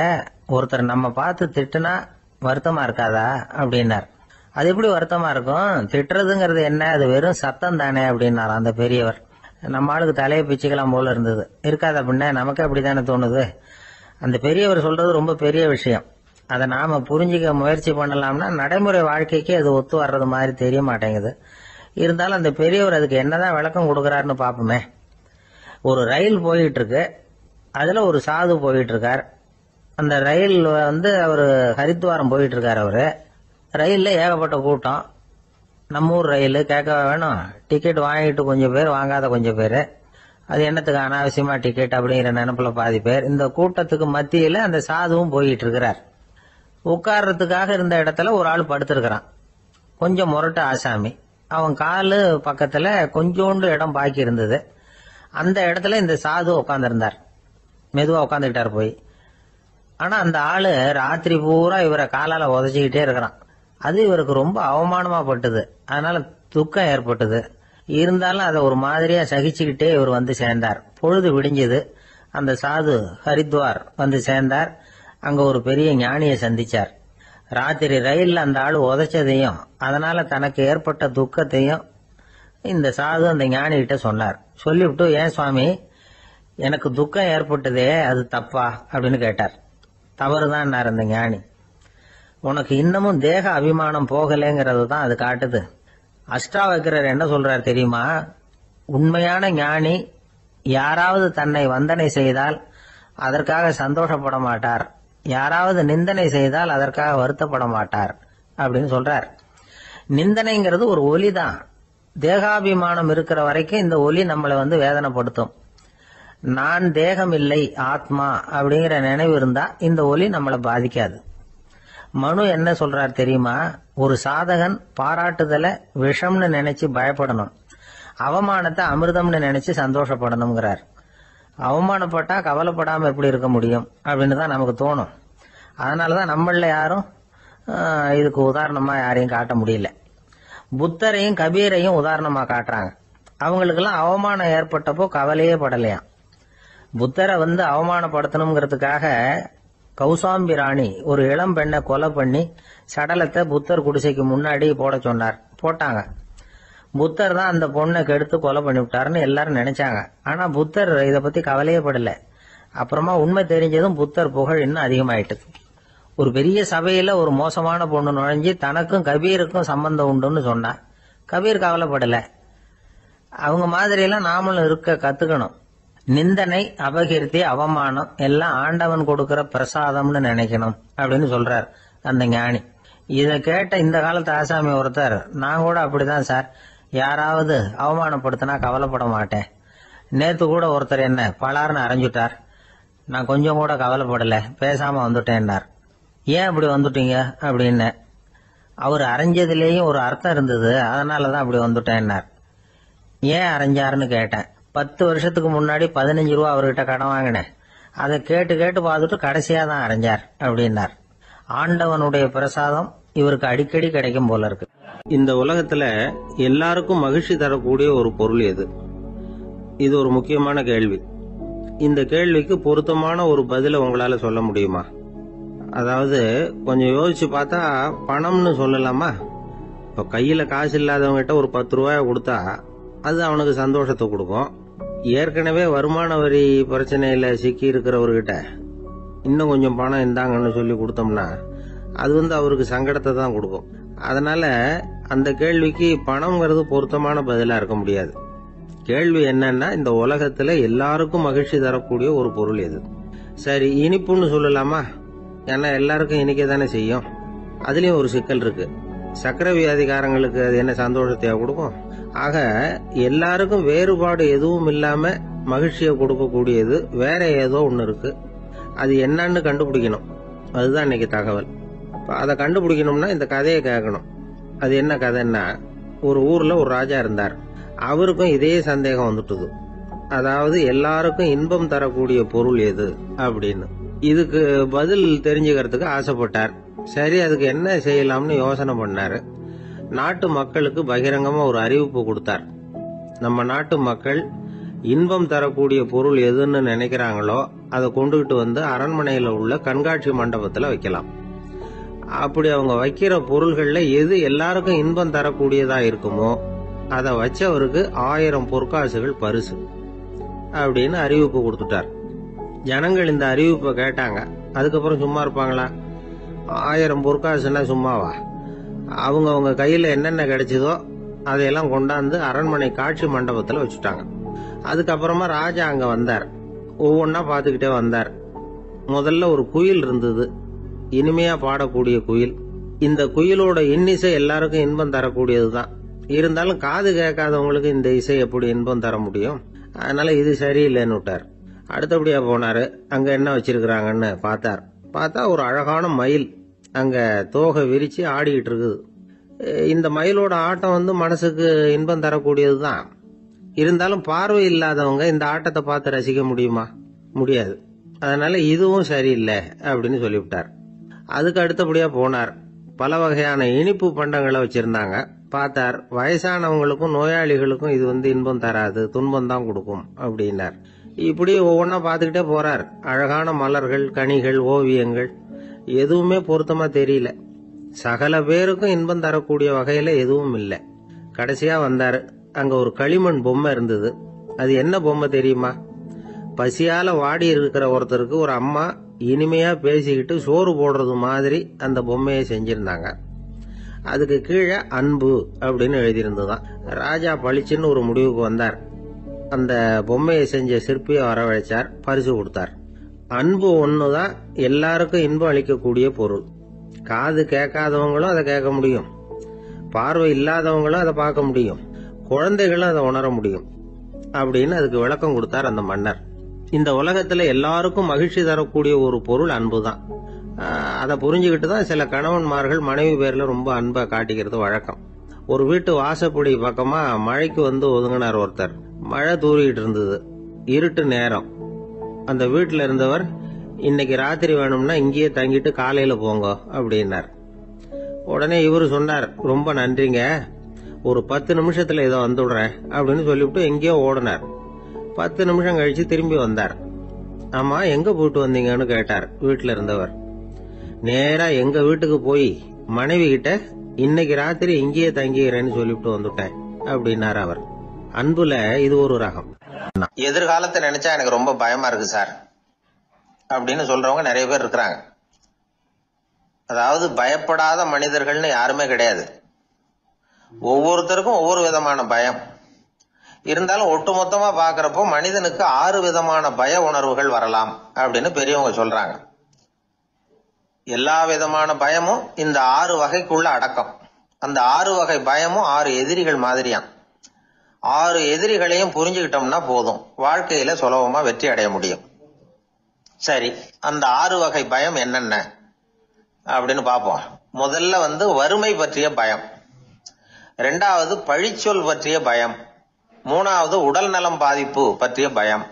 Speaker 1: ஒருத்தர் நம்ம பார்த்து திட்டுனா வருத்தமா இருக்காதா அப்படின்னார். அது எப்படி வருத்தமா இருக்கும், திட்டுறதுங்கிறது என்ன, அது வெறும் சத்தம் தானே அப்படின்னார் அந்த பெரியவர். நம்ம ஆளுக்கு தலையை பிச்சுக்கலாம் போல இருந்தது. இருக்காது அப்படின்னா நமக்கு அப்படித்தானே தோணுது. அந்த பெரியவர் சொல்றது ரொம்ப பெரிய விஷயம். அதை நாம புரிஞ்சிக்க முயற்சி பண்ணலாம்னா நடைமுறை வாழ்க்கைக்கு அது ஒத்து வர்றது மாதிரி தெரிய மாட்டேங்குது. இருந்தாலும் அந்த பெரியவர் அதுக்கு என்னதான் விளக்கம் கொடுக்கறாருன்னு பாப்போமே. ஒரு ரயில் போயிட்டு இருக்கு, அதுல ஒரு சாது போயிட்டு இருக்கார். அந்த ரயில் அவரு ஹரித்வாரம் போயிட்டு இருக்காரு. அவரு ரயில்ல ஏகப்பட்ட கூட்டம். நம்ம ஊர் ரயில் கேட்க வேணும், டிக்கெட் வாங்கிட்டு கொஞ்சம் பேர், வாங்காத கொஞ்சம் பேர். அது என்னத்துக்கு அனாவசியமா டிக்கெட் அப்படிங்கிற நினைப்புல பாதி பேர். இந்த கூட்டத்துக்கு மத்தியில அந்த சாதுவும் போயிட்டு இருக்கிறார். உட்கார்றதுக்காக இருந்த இடத்துல ஒரு ஆள் படுத்திருக்கிறான், கொஞ்சம் முரட்டு ஆசாமி. அவன் காலு பக்கத்துல கொஞ்சோண்டு இடம் பாக்கி இருந்தது. அந்த இடத்துல இந்த சாது உட்கார்ந்திருந்தார். மெதுவா உட்காந்துக்கிட்டார் போய். ஆனா அந்த ஆளு ராத்திரி பூரா இவரை காலால உதச்சிக்கிட்டே இருக்கிறான். அது இவருக்கு ரொம்ப அவமானமா பட்டது. அதனால துக்கம் ஏற்பட்டது. இருந்தாலும் அதை ஒரு மாதிரியா சகிச்சுக்கிட்டே இவர் வந்து சேர்ந்தார். பொழுது விடிஞ்சது. அந்த சாது ஹரித்வார் வந்து சேர்ந்தார். அங்க ஒரு பெரிய ஞானியை சந்திச்சார். ராத்திரி ரயில்ல அந்த ஆளு உதைச்சதையும் அதனால தனக்கு ஏற்பட்ட துக்கத்தையும் இந்த சாது அந்த ஞானி கிட்ட சொன்னார். சொல்லிவிட்டு, ஏன் சுவாமி, எனக்கு துக்கம் ஏற்பட்டதே அது தப்பா அப்படின்னு கேட்டார். தவறுதான் அந்த ஞானி. உனக்கு இன்னமும் தேக அபிமானம் போகலைங்கிறது தான் அது காட்டுது. அஷ்டாவக்கிரர் என்ன சொல்றார் தெரியுமா, உண்மையான ஞானி யாராவது தன்னை வந்தனை செய்தால் அதற்காக சந்தோஷப்பட மாட்டார், யாராவது நிந்தனை செய்தால் அதற்காக வருத்தப்பட மாட்டார் அப்படின்னு சொல்றார். நிந்தனைங்கிறது ஒரு ஒலி தான். தேகாபிமானம் இருக்கிற வரைக்கும் இந்த ஒலி நம்மளை வேதனைப்படுத்தும். நான் தேகம் இல்லை, ஆத்மா அப்படிங்கிற நினைவு இருந்தா இந்த ஒலி நம்மளை பாதிக்காது. மனு என்ன சொல்றார் தெரியுமா, ஒரு சாதகன் பாராட்டுதலை விஷம்னு நினைச்சு பயப்படணும், அவமானத்தை அமிர்தம்னு நினைச்சு சந்தோஷப்படணுங்கிறார். அவமானப்பட்டா கவலைப்படாம எப்படி இருக்க முடியும் அப்படின்னு தான் நமக்கு தோணும். அதனாலதான் நம்மள யாரும் இதுக்கு உதாரணமா யாரையும் காட்ட முடியல. புத்தரையும் கபீரையும் உதாரணமா காட்டுறாங்க. அவங்களுக்கெல்லாம் அவமானம் ஏற்பட்டப்போ கவலையே படலையாம். புத்தரை அவமானப்படுத்தணுங்கிறதுக்காக கௌசாம்பி ராணி ஒரு இளம் பெண்ணை கொலை பண்ணி சடலத்தை புத்தர் குடிசைக்கு முன்னாடி போட சொன்னார். போட்டாங்க. புத்தர் தான் அந்த பொண்ணை கெடுத்து கொலை பண்ணி விட்டாருன்னு எல்லாரும் நினைச்சாங்க. ஆனா புத்தர் இதை பத்தி கவலையே படல. அப்புறமா உண்மை தெரிஞ்சதும் புத்தர் புகழ் இன்னும் அதிகமாயிட்டு. ஒரு பெரிய சபையில ஒரு மோசமான பொண்ணு நுழைஞ்சு தனக்கும் கபீருக்கும் சம்பந்தம் உண்டுன்னு சொன்னா கபீர் கவலைப்படல. அவங்க மாதிரியெல்லாம் நாமளும் இருக்க கத்துக்கணும். நிந்தனை, அபகீர்த்தி, அவமானம் எல்லாம் ஆண்டவன் கொடுக்கிற பிரசாதம்னு நினைக்கணும் அப்படின்னு சொல்றார் அந்த ஞானி. இதை கேட்ட இந்த காலத்து ஆசாமி ஒருத்தர், நான் கூட அப்படிதான் சார், யாராவது அவமானப்படுத்தினா கவலைப்பட மாட்டேன். நேத்து கூட ஒருத்தர் என்ன பலார்னு அரைஞ்சுட்டார், நான் கொஞ்சம் கூட கவலைப்படல, பேசாம வந்துட்டேன்னார். ஏன் அப்படி வந்துட்டீங்க அப்படின்னு. அவர் அரைஞ்சதுலேயும் ஒரு அர்த்தம் இருந்தது, அதனாலதான் அப்படி வந்துட்டேன்னார். ஏன் அரைஞ்சாருன்னு கேட்டேன். 10 வருஷத்துக்கு முன்னாடி 15 ரூபா அவர்கிட்ட கடன் வாங்கினேன், அதை கேட்டு கேட்டு பார்த்துட்டு கடைசியா தான் அரைஞ்சார் அப்படின்னார். ஆண்டவனுடைய பிரசாதம் இவருக்கு அடிக்கடி கிடைக்கும் போல இருக்கு. இந்த உலகத்துல எல்லாருக்கும் மகிழ்ச்சி தரக்கூடிய ஒரு பொருள் எது? இது ஒரு முக்கியமான கேள்வி. இந்த கேள்விக்கு பொருத்தமான ஒரு பதில உங்களால சொல்ல முடியுமா? அதாவது கொஞ்சம் யோசிச்சு பார்த்தா பணம்னு சொல்லலாமா? இப்ப கையில காசு இல்லாதவங்க கிட்ட ஒரு 10 ரூபாய கொடுத்தா அது அவனுக்கு சந்தோஷத்தை கொடுக்கும். ஏற்கனவே வருமான வரி பிரச்சனையில சிக்கி இருக்கிறவர்கிட்ட இன்னும் கொஞ்சம் பணம் இந்தாங்கன்னு சொல்லி கொடுத்தோம்னா அது அவருக்கு சங்கடத்தை தான் கொடுக்கும். அதனால அந்த கேள்விக்கு பணம்ங்கிறது பொருத்தமான பதிலா இருக்க முடியாது. கேள்வி என்னன்னா, இந்த உலகத்துல எல்லாருக்கும் மகிழ்ச்சி தரக்கூடிய ஒரு பொருள் எது? சரி, இனிப்புன்னு சொல்லலாமா? ஏன்னா எல்லாருக்கும் இனிக்க தானே செய்யும். அதுலயும் ஒரு சிக்கல் இருக்கு. சக்கரை வியாதிகாரங்களுக்கு அது என்ன சந்தோஷத்தையா கொடுக்கும்? ஆக எல்லாருக்கும் வேறுபாடு எதுவும் இல்லாம மகிழ்ச்சியை கொடுக்கக்கூடியது வேற ஏதோ ஒண்ணு இருக்கு. அது என்னன்னு கண்டுபிடிக்கணும். அதுதான் இன்னைக்கு தகவல். அதை கண்டுபிடிக்கணும்னா இந்த கதையை கேட்கணும். அது என்ன கதைன்னா, ஒரு ஊர்ல ஒரு ராஜா இருந்தார். அவருக்கும் இதே சந்தேகம் வந்துட்டுது. அதாவது எல்லாருக்கும் இன்பம் தரக்கூடிய பொருள் எது அப்படின்னு. இதுக்கு பதில் தெரிஞ்சுக்கிறதுக்கு ஆசைப்பட்டார். சரி, அதுக்கு என்ன செய்யலாம்னு யோசனை பண்ணாரு. நாட்டு மக்களுக்கு பகிரங்கமா ஒரு அறிவிப்பு கொடுத்தார். நம்ம நாட்டு மக்கள் இன்பம் தரக்கூடிய பொருள் எதுன்னு நினைக்கிறாங்களோ அதை கொண்டுகிட்டு வந்து அரண்மனையில உள்ள கண்காட்சி மண்டபத்துல வைக்கலாம். அப்படி அவங்க வைக்கிற பொருள்கள்ல எது எல்லாருக்கும் இன்பம் தரக்கூடியதா இருக்குமோ அதை வச்சவருக்கு 1000 பொற்காசுகள் பரிசு அப்படின்னு அறிவிப்பு கொடுத்துட்டார். ஜனங்கள் இந்த அறிவிப்பை கேட்டாங்க. அதுக்கப்புறம் சும்மா இருப்பாங்களா? 1000 பொற்காசுன்னா சும்மாவா? அவங்க கையில என்னென்ன கிடைச்சதோ அதையெல்லாம் கொண்டாந்து அரண்மனை காட்சி மண்டபத்துல வச்சுட்டாங்க. அதுக்கப்புறமா ராஜா அங்க வந்தார். ஒவ்வொன்னா பாத்துக்கிட்டே வந்தார். முதல்ல ஒரு குயில் இருந்தது, இனிமையா பாடக்கூடிய குயில். இந்த குயிலோட இன்னிசை எல்லாருக்கும் இன்பம் தரக்கூடியதுதான். இருந்தாலும் காது கேட்காதவங்களுக்கு இந்த இசை எப்படி இன்பம் தர முடியும்? அதனால இது சரியில்லைன்னு விட்டார். அடுத்தபடியா போனாரு. அங்க என்ன வச்சிருக்கிறாங்கன்னு பார்த்தார். பார்த்தா ஒரு அழகான மயில் அங்க தோகை விரிச்சு ஆடிக்கிட்டு இருக்குது. இந்த மயிலோட ஆட்டம் மனசுக்கு இன்பம் தரக்கூடியதுதான். இருந்தாலும் பார்வை இல்லாதவங்க இந்த ஆட்டத்தை பார்த்து ரசிக்க முடியுமா? முடியாது. அதனால இதுவும் சரியில்லை அப்படின்னு சொல்லிவிட்டார். அதுக்கு அடுத்தபடியா போனார். பல வகையான இனிப்பு பண்டங்களை வச்சிருந்தாங்க. பார்த்தார், வயசானவங்களுக்கும் நோயாளிகளுக்கும் இது இன்பம் தராது, துன்பம் தான் கொடுக்கும் அப்படின்னார். இப்படி ஒவ்வொன்னா பார்த்துக்கிட்டே போறார். அழகான மலர்கள், கனிகள், ஓவியங்கள் எதுவுமே பொருத்தமா தெரியல. சகல பேருக்கும் இன்பம் தரக்கூடிய வகையில எதுவும் இல்லை. கடைசியா வந்தாரு. அங்க ஒரு களிமண் பொம்மை இருந்தது. அது என்ன பொம்மை தெரியுமா? பசியால வாடி இருக்கிற ஒருத்தருக்கு ஒரு அம்மா இனிமையா பேசிக்கிட்டு சோறு போடுறது மாதிரி அந்த பொம்மையை செஞ்சிருந்தாங்க. அதுக்கு கீழே அன்பு அப்படின்னு எழுதியிருந்ததுதான். ராஜா பளிச்சுன்னு ஒரு முடிவுக்கு வந்தார். அந்த பொம்மையை செஞ்ச சிற்பியை வரவழைச்சார், பரிசு கொடுத்தார். அன்பு ஒண்ணுதான் எல்லாருக்கும் இன்பம் அளிக்கக்கூடிய பொருள். காது கேட்காதவங்களும் அதை கேட்க முடியும், பார்வை இல்லாதவங்களும் அதை பார்க்க முடியும், குழந்தைகளும் அதை உணர முடியும் அப்படின்னு அதுக்கு விளக்கம் கொடுத்தார் அந்த மன்னர். இந்த உலகத்துல எல்லாருக்கும் மகிழ்ச்சி தரக்கூடிய ஒரு பொருள் அன்பு தான். அதை புரிஞ்சுக்கிட்டு தான் சில கணவன்மார்கள் மனைவி பேர்ல ரொம்ப அன்பை காட்டிக்கிறது வழக்கம். ஒரு வீட்டு வாசப்படி பக்கமா மழைக்கு ஒதுங்கினார் ஒருத்தர். மழை தூரிக்கிட்டு இருந்தது, இருட்டு நேரம். அந்த வீட்டுல இருந்தவர், இன்னைக்கு ராத்திரி வேணும்னா இங்கேயே தங்கிட்டு காலையில போங்க அப்படின்னார். உடனே இவரு சொன்னார், ரொம்ப நன்றிங்க, ஒரு 10 நிமிஷத்துல இதை வந்துடுறேன் அப்படின்னு சொல்லிவிட்டு எங்கேயோ ஓடினார். 10 நிமிஷம் கழிச்சு திரும்பி வந்தார். ஆமா, எங்க போயிட்டு வந்தீங்கன்னு கேட்டார் வீட்டுல இருந்தவர். நேரா எங்க வீட்டுக்கு போய் மனைவி கிட்ட இன்னைக்கு ராத்திரி இங்கேயே தங்கிறேன்னு சொல்லிவிட்டு வந்துட்டேன் அப்படின்னார் அவர். அன்புல இது ஒரு ரகம். எதிர்காலத்தை நினைச்சா எனக்கு ரொம்ப பயமா இருக்கு சார் அப்படின்னு சொல்றவங்க நிறைய பேர் இருக்கிறாங்க. அதாவது பயப்படாத மனிதர்கள்னு யாருமே கிடையாது. ஒவ்வொருத்தருக்கும் ஒவ்வொரு விதமான பயம் இருந்தாலும் ஒட்டுமொத்தமா பாக்குறப்போ மனிதனுக்கு 6 விதமான பய உணர்வுகள் வரலாம் அப்படின்னு பெரியவங்க சொல்றாங்க. எல்லா விதமான பயமும் இந்த 6 வகைக்குள்ள அடக்கம். அந்த 6 வகை பயமும் 6 எதிரிகள் மாதிரியாம். 6 எதிரிகளையும் புரிஞ்சுக்கிட்டோம்னா போதும், வாழ்க்கையில சுலபமா வெற்றி அடைய முடியும். சரி, அந்த 6 வகை பயம் என்னென்ன அப்படின்னு பார்ப்போம். முதல்ல வறுமை பற்றிய பயம், 2வது பழிச்சொல் பற்றிய பயம், 3வது உடல் நலம் பாதிப்பு பற்றிய பயம்,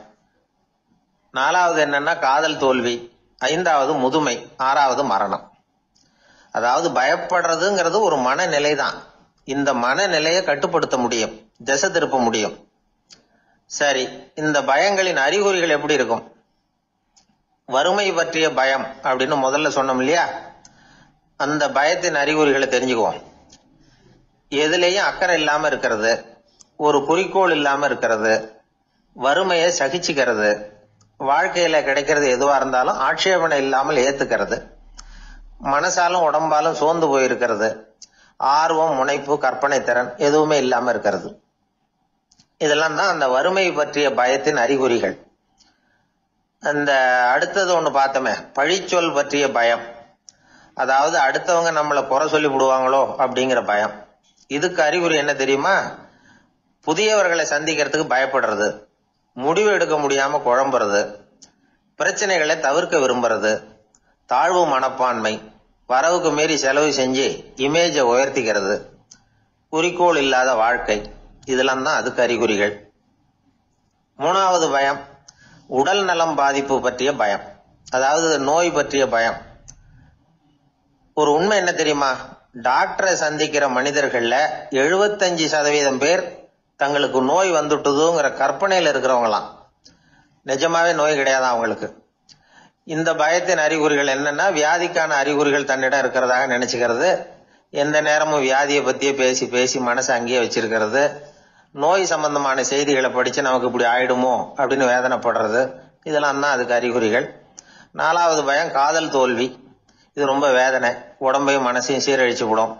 Speaker 1: 4வது என்னன்னா காதல் தோல்வி, 5வது முதுமை, 6வது மரணம். அதாவது பயப்படுறதுங்கிறது ஒரு மனநிலை தான். இந்த மனநிலையை கட்டுப்படுத்த முடியும், திசை திருப்ப முடியும். சரி, இந்த பயங்களின் அறிகுறிகள் எப்படி இருக்கும்? வறுமை பற்றிய பயம் அப்படின்னு முதல்ல சொன்னோம் இல்லையா, அந்த பயத்தின் அறிகுறிகளை தெரிஞ்சுக்குவோம். எதுலேயும் அக்கறை இல்லாம இருக்கிறது, ஒரு குறிக்கோள் இல்லாம இருக்கிறது, வறுமையை சகிச்சுக்கிறது, வாழ்க்கையில கிடைக்கிறது எதுவா இருந்தாலும் ஆட்சேபனை இல்லாமல் ஏத்துக்கிறது, மனசாலும் உடம்பாலும் சோர்ந்து போயிருக்கிறது, ஆர்வம், முனைப்பு, கற்பனை திறன் எதுவுமே இல்லாம இருக்கிறது. இதெல்லாம் தான் அந்த வறுமை பற்றிய பயத்தின் அறிகுறிகள். அந்த அடுத்தது ஒண்ணு பார்த்தோமே, பழிச்சொல் பற்றிய பயம். அதாவது அடுத்தவங்க நம்மளை குறை சொல்லி விடுவாங்களோ அப்படிங்கிற பயம். இதுக்கு அறிகுறி என்ன தெரியுமா? புதியவர்களை சந்திக்கிறதுக்கு பயப்படுறது, முடிவு எடுக்க முடியாம குழம்புறது, பிரச்சனைகளை தவிர்க்க விரும்புறது, தாழ்வு மனப்பான்மை, வரவுக்கு மீறி செலவு செஞ்சு இமேஜை உயர்த்திக்கிறது, குறிக்கோள் இல்லாத வாழ்க்கை. இதெல்லாம் தான் அதுக்கு அறிகுறிகள். மூணாவது பயம் உடல் நலம் பாதிப்பு பற்றிய பயம், அதாவது நோய் பற்றிய பயம். ஒரு உண்மை என்ன தெரியுமா? டாக்டரை சந்திக்கிற மனிதர்கள்ல 75% பேர் தங்களுக்கு நோய் வந்துட்டுதுங்கிற கற்பனையில இருக்கிறவங்களாம். நிஜமாவே நோய் கிடையாது அவங்களுக்கு. இந்த பயத்தின் அறிகுறிகள் என்னன்னா, வியாதிக்கான அறிகுறிகள் தன்னிடம் இருக்கிறதாக நினைச்சுக்கிறது, எந்த நேரமும் வியாதியை பத்தியே பேசி பேசி மனசை அங்கேயே வச்சிருக்கிறது, நோய் சம்பந்தமான செய்திகளை படிச்சு நமக்கு இப்படி ஆயிடுமோ அப்படின்னு வேதனைப்படுறது. இதெல்லாம் தான் அதுக்கு அறிகுறிகள். நாலாவது பயம் காதல் தோல்வி. இது ரொம்ப வேதனை, உடம்பையும் மனசையும் சீரழிச்சு விடும்.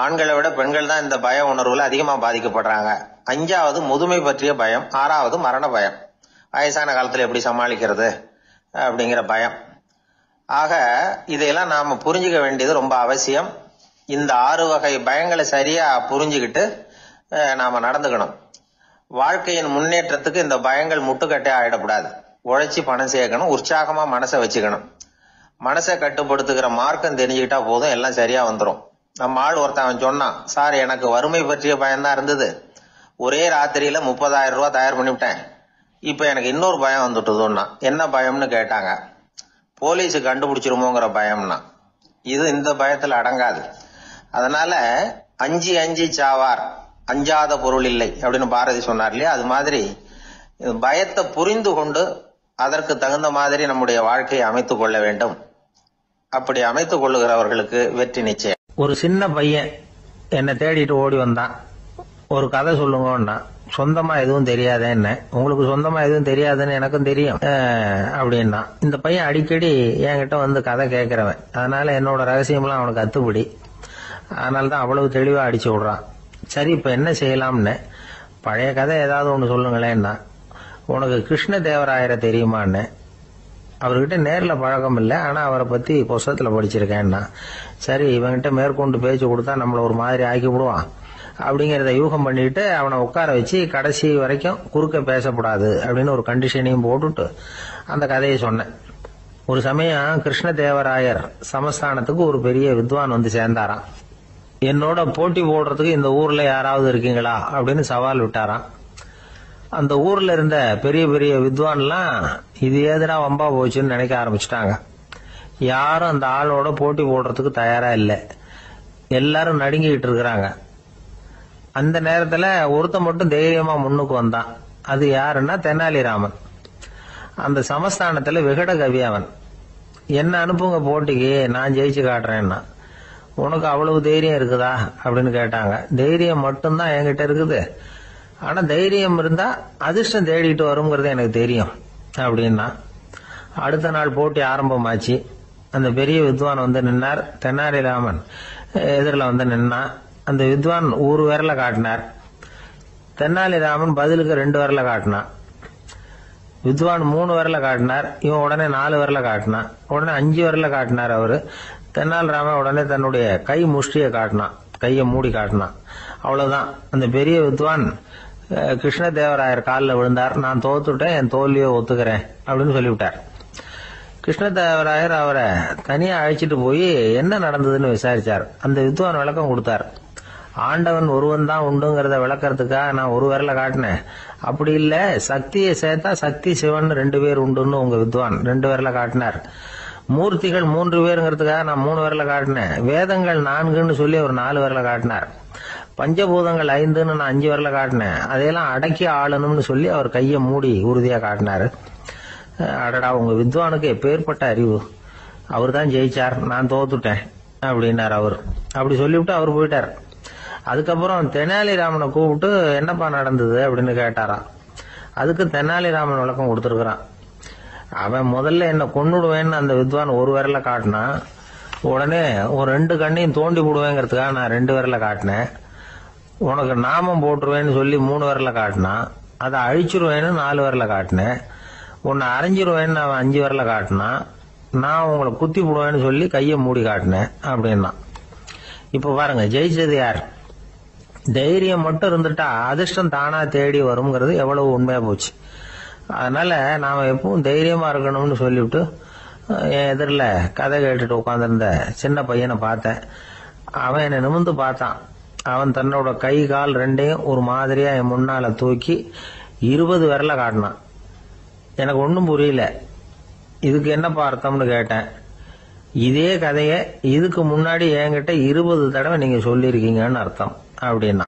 Speaker 1: ஆண்களை விட பெண்கள் தான் இந்த பய உணர்வுல அதிகமா பாதிக்கப்படுறாங்க. அஞ்சாவது முதுமை பற்றிய பயம். ஆறாவது மரண பயம், வயசான காலத்துல எப்படி சமாளிக்கிறது அப்படிங்கிற பயம். ஆக இதையெல்லாம் நாம புரிஞ்சுக்க வேண்டியது ரொம்ப அவசியம். இந்த 6 வகை பயங்களை சரியா புரிஞ்சுக்கிட்டு நாம நடந்துக்கணும். வாழ்க்கையின் முன்னேற்றத்துக்கு இந்த பயங்கள் முட்டுக்கட்டே ஆயிடக்கூடாது. உழைச்சி பணம் சேர்க்கணும், உற்சாகமா மனசை வச்சுக்கணும். மனசை கட்டுப்படுத்துகிற மார்க்கம் தெரிஞ்சுக்கிட்டா போதும், எல்லாம் சரியா வந்துடும். நம்ம ஆள் ஒருத்தன் சொன்னான், சார் எனக்கு வறுமை பற்றிய பயம்தான் இருந்தது, ஒரே ராத்திரியில 30,000 ரூபாய் தயார் பண்ணிவிட்டேன், இப்ப எனக்கு இன்னொரு பயம் வந்துட்டுதுன்னா. என்ன பயம்னு கேட்டாங்க. போலீஸு கண்டுபிடிச்சிருமோங்கிற பயம்னா. இது இந்த பயத்துல அடங்காது. அதனால அஞ்சி அஞ்சி சாவார், அஞ்சாத பொருள் இல்லை அப்படின்னு பாரதி சொன்னார் இல்லையா? அது மாதிரி பயத்தை புரிந்து கொண்டு அதற்கு தகுந்த மாதிரி நம்முடைய வாழ்க்கையை அமைத்துக் கொள்ள வேண்டும். அப்படி அமைத்துக் கொள்ளுகிறவர்களுக்கு வெற்றி நிச்சயம். ஒரு சின்ன பையன் என்னை தேடிட்டு ஓடி வந்தான். ஒரு கதை சொல்லுங்கன்னா, சொந்தமா எதுவும் தெரியாத என்ன, உங்களுக்கு சொந்தமா எதுவும் தெரியாதுன்னு எனக்கும் தெரியும் அப்படின்னா. இந்த பையன் அடிக்கடி என்கிட்ட வந்து கதை கேட்கிறவன், அதனால என்னோட ரகசியம்லாம் அவனுக்கு அத்துப்படி. அதனால தான் அவ்வளவு தெளிவா அடிச்சு விடுறான். சரி, இப்ப என்ன செய்யலாம்னு, பழைய கதை ஏதாவது ஒண்ணு சொல்லுங்களேன்னா. உனக்கு கிருஷ்ணதேவராயரை தெரியுமான்னு. அவர்கிட்ட நேரில் பழக்கம் இல்லை, ஆனா அவரை பத்தி புஸ்தகத்துல படிச்சிருக்கேன்னா. சரி, இவன்கிட்ட மேற்கொண்டு பேச்சு கொடுத்தா நம்மள ஒரு மாதிரி ஆக்கி விடுவான் அப்படிங்கறத யூகம் பண்ணிட்டு அவனை உட்கார வச்சு கடைசி வரைக்கும் குறுக்க பேசக்கூடாது அப்படின்னு ஒரு கண்டிஷனையும் போட்டுட்டு அந்த கதையை சொன்னேன். ஒரு சமயம் கிருஷ்ணதேவராயர் சமஸ்தானத்துக்கு ஒரு பெரிய வித்வான் வந்து சேர்ந்தாராம். என்னோட போட்டி போடுறதுக்கு இந்த ஊர்ல யாராவது இருக்கீங்களா அப்படின்னு சவால் விட்டாராம். அந்த ஊர்ல இருந்த பெரிய பெரிய வித்வான்லாம் இது ஏதுடா வம்பா போச்சுன்னு நினைக்க ஆரம்பிச்சுட்டாங்க. யாரும் அந்த ஆளோட போட்டி போடுறதுக்கு தயாரா இல்லை. எல்லாரும் நடுங்கிட்டு இருக்கிறாங்க. அந்த நேரத்துல ஒருத்த மட்டும் தைரியமா முன்னுக்கு வந்தான். அது யாருன்னா தெனாலிராமன். அந்த சமஸ்தானத்துல விகட கவி அவன். என்ன அனுப்புங்க போட்டிக்கு, நான் ஜெயிச்சு காட்டுறேன்னா. உனக்கு அவ்வளவு தைரியம் இருக்குதா அப்படின்னு கேட்டாங்க. தைரியம் மட்டும்தான் என்கிட்ட இருக்குது, ஆனா தைரியம் இருந்தா அதிர்ஷ்டம் தேடிட்டு வருங்கிறது எனக்கு தெரியும் அப்படின்னா. அடுத்த நாள் போட்டி ஆரம்பமாச்சு. அந்த பெரிய வித்வான் வந்து நின்னார். தெனாலிராமன் எதிரில் வந்து நின்னா. அந்த வித்வான் ஒரு விரல காட்டினார். தெனாலிராமன் பதிலுக்கு 2 விரல காட்டினான். வித்வான் 3 விரல காட்டினார். இவன் உடனே 4 விரல காட்டினான். உடனே 5 விரல காட்டினார் அவரு. தெனாலிராமன் உடனே தன்னுடைய கை முஷ்டியை காட்டினான், கையை மூடி காட்டினான். அவ்வளவுதான். அந்த பெரிய வித்வான் கிருஷ்ணதேவராயர் காலில் விழுந்தார். நான் தோத்துட்டேன், என் தோல்வியை ஒத்துக்கிறேன் அப்படின்னு சொல்லிவிட்டார். கிருஷ்ணதேவராயர் அவரை தனியா அழைச்சிட்டு போய் என்ன நடந்ததுன்னு விசாரிச்சார். அந்த வித்வான் விளக்கம் கொடுத்தார். ஆண்டவன் ஒருவன் தான் உண்டுங்கிறத விளக்கறதுக்காக நான் ஒரு விரல காட்டினேன். அப்படி இல்ல, சக்தியை சேர்த்தா சக்தி சிவன் 2 பேர் உண்டுன்னு உங்க வித்வான் 2 விரல காட்டினார். மூர்த்திகள் 3 பேருங்கிறதுக்காக நான் 3 விரல காட்டினேன். வேதங்கள் 4ன்னு சொல்லி ஒரு 4 விரல காட்டினார். பஞ்சபூதங்கள் 5ன்னு நான் 5 விரல காட்டினேன். அதையெல்லாம் அடக்கி ஆளணும்னு சொல்லி அவர் கையை மூடி உறுதியா காட்டினாரு. அடடா, உங்க வித்வானுக்கு எப்பேற்பட்ட அறிவு, அவர் தான் ஜெயிச்சார், நான் தோத்துட்டேன் அப்படின்னார் அவர். அப்படி சொல்லிவிட்டு அவர் போயிட்டார். அதுக்கப்புறம் தெனாலிராமனை கூப்பிட்டு என்னப்பா நடந்தது அப்படின்னு கேட்டாராம். அதுக்கு தெனாலிராமன் விளக்கம் கொடுத்துருக்கிறான். அவன் முதல்ல என்ன கொன்னுடுவேன்னு அந்த வித்வான் ஒரு விரல காட்டினான். உடனே ஒரு 2 கண்ணையும் தோண்டி போடுவேங்கிறதுக்காக நான் 2 விரல காட்டினேன். உனக்கு நாமம் போட்டுருவேன்னு சொல்லி 3 விரல காட்டினான். அதை அழிச்சிருவேன்னு 4 விரல காட்டினேன். உன்னை அரைஞ்சிருவேன்னு அவன் 5 விரல காட்டினான். நான் உங்களை குத்தி போடுவேன்னு சொல்லி கையை மூடி காட்டினேன் அப்படின்னா. இப்ப பாருங்க, ஜெயிச்சது யார்? தைரியம் மட்டும் இருந்துட்டா அதிர்ஷ்டம் தானா தேடி வருங்கிறது எவ்வளவு உண்மையா போச்சு. அதனால நாம எப்பவும் தைரியமா இருக்கணும்னு சொல்லிவிட்டு என் எதிரில் கதை கேட்டுட்டு உட்காந்துருந்த சின்ன பையனை பார்த்தேன். அவன் என்னை நிமிர்ந்து பார்த்தான். அவன் தன்னோட கை கால் ரெண்டையும் ஒரு மாதிரியா என் முன்னால தூக்கி 20 விரல காட்டினான். எனக்கு ஒன்றும் புரியல. இதுக்கு என்னப்பா அர்த்தம்னு கேட்டேன். இதே கதையை இதுக்கு முன்னாடி என்கிட்ட 20 தடவை நீங்க சொல்லியிருக்கீங்கன்னு அர்த்தம் அப்படின்னா.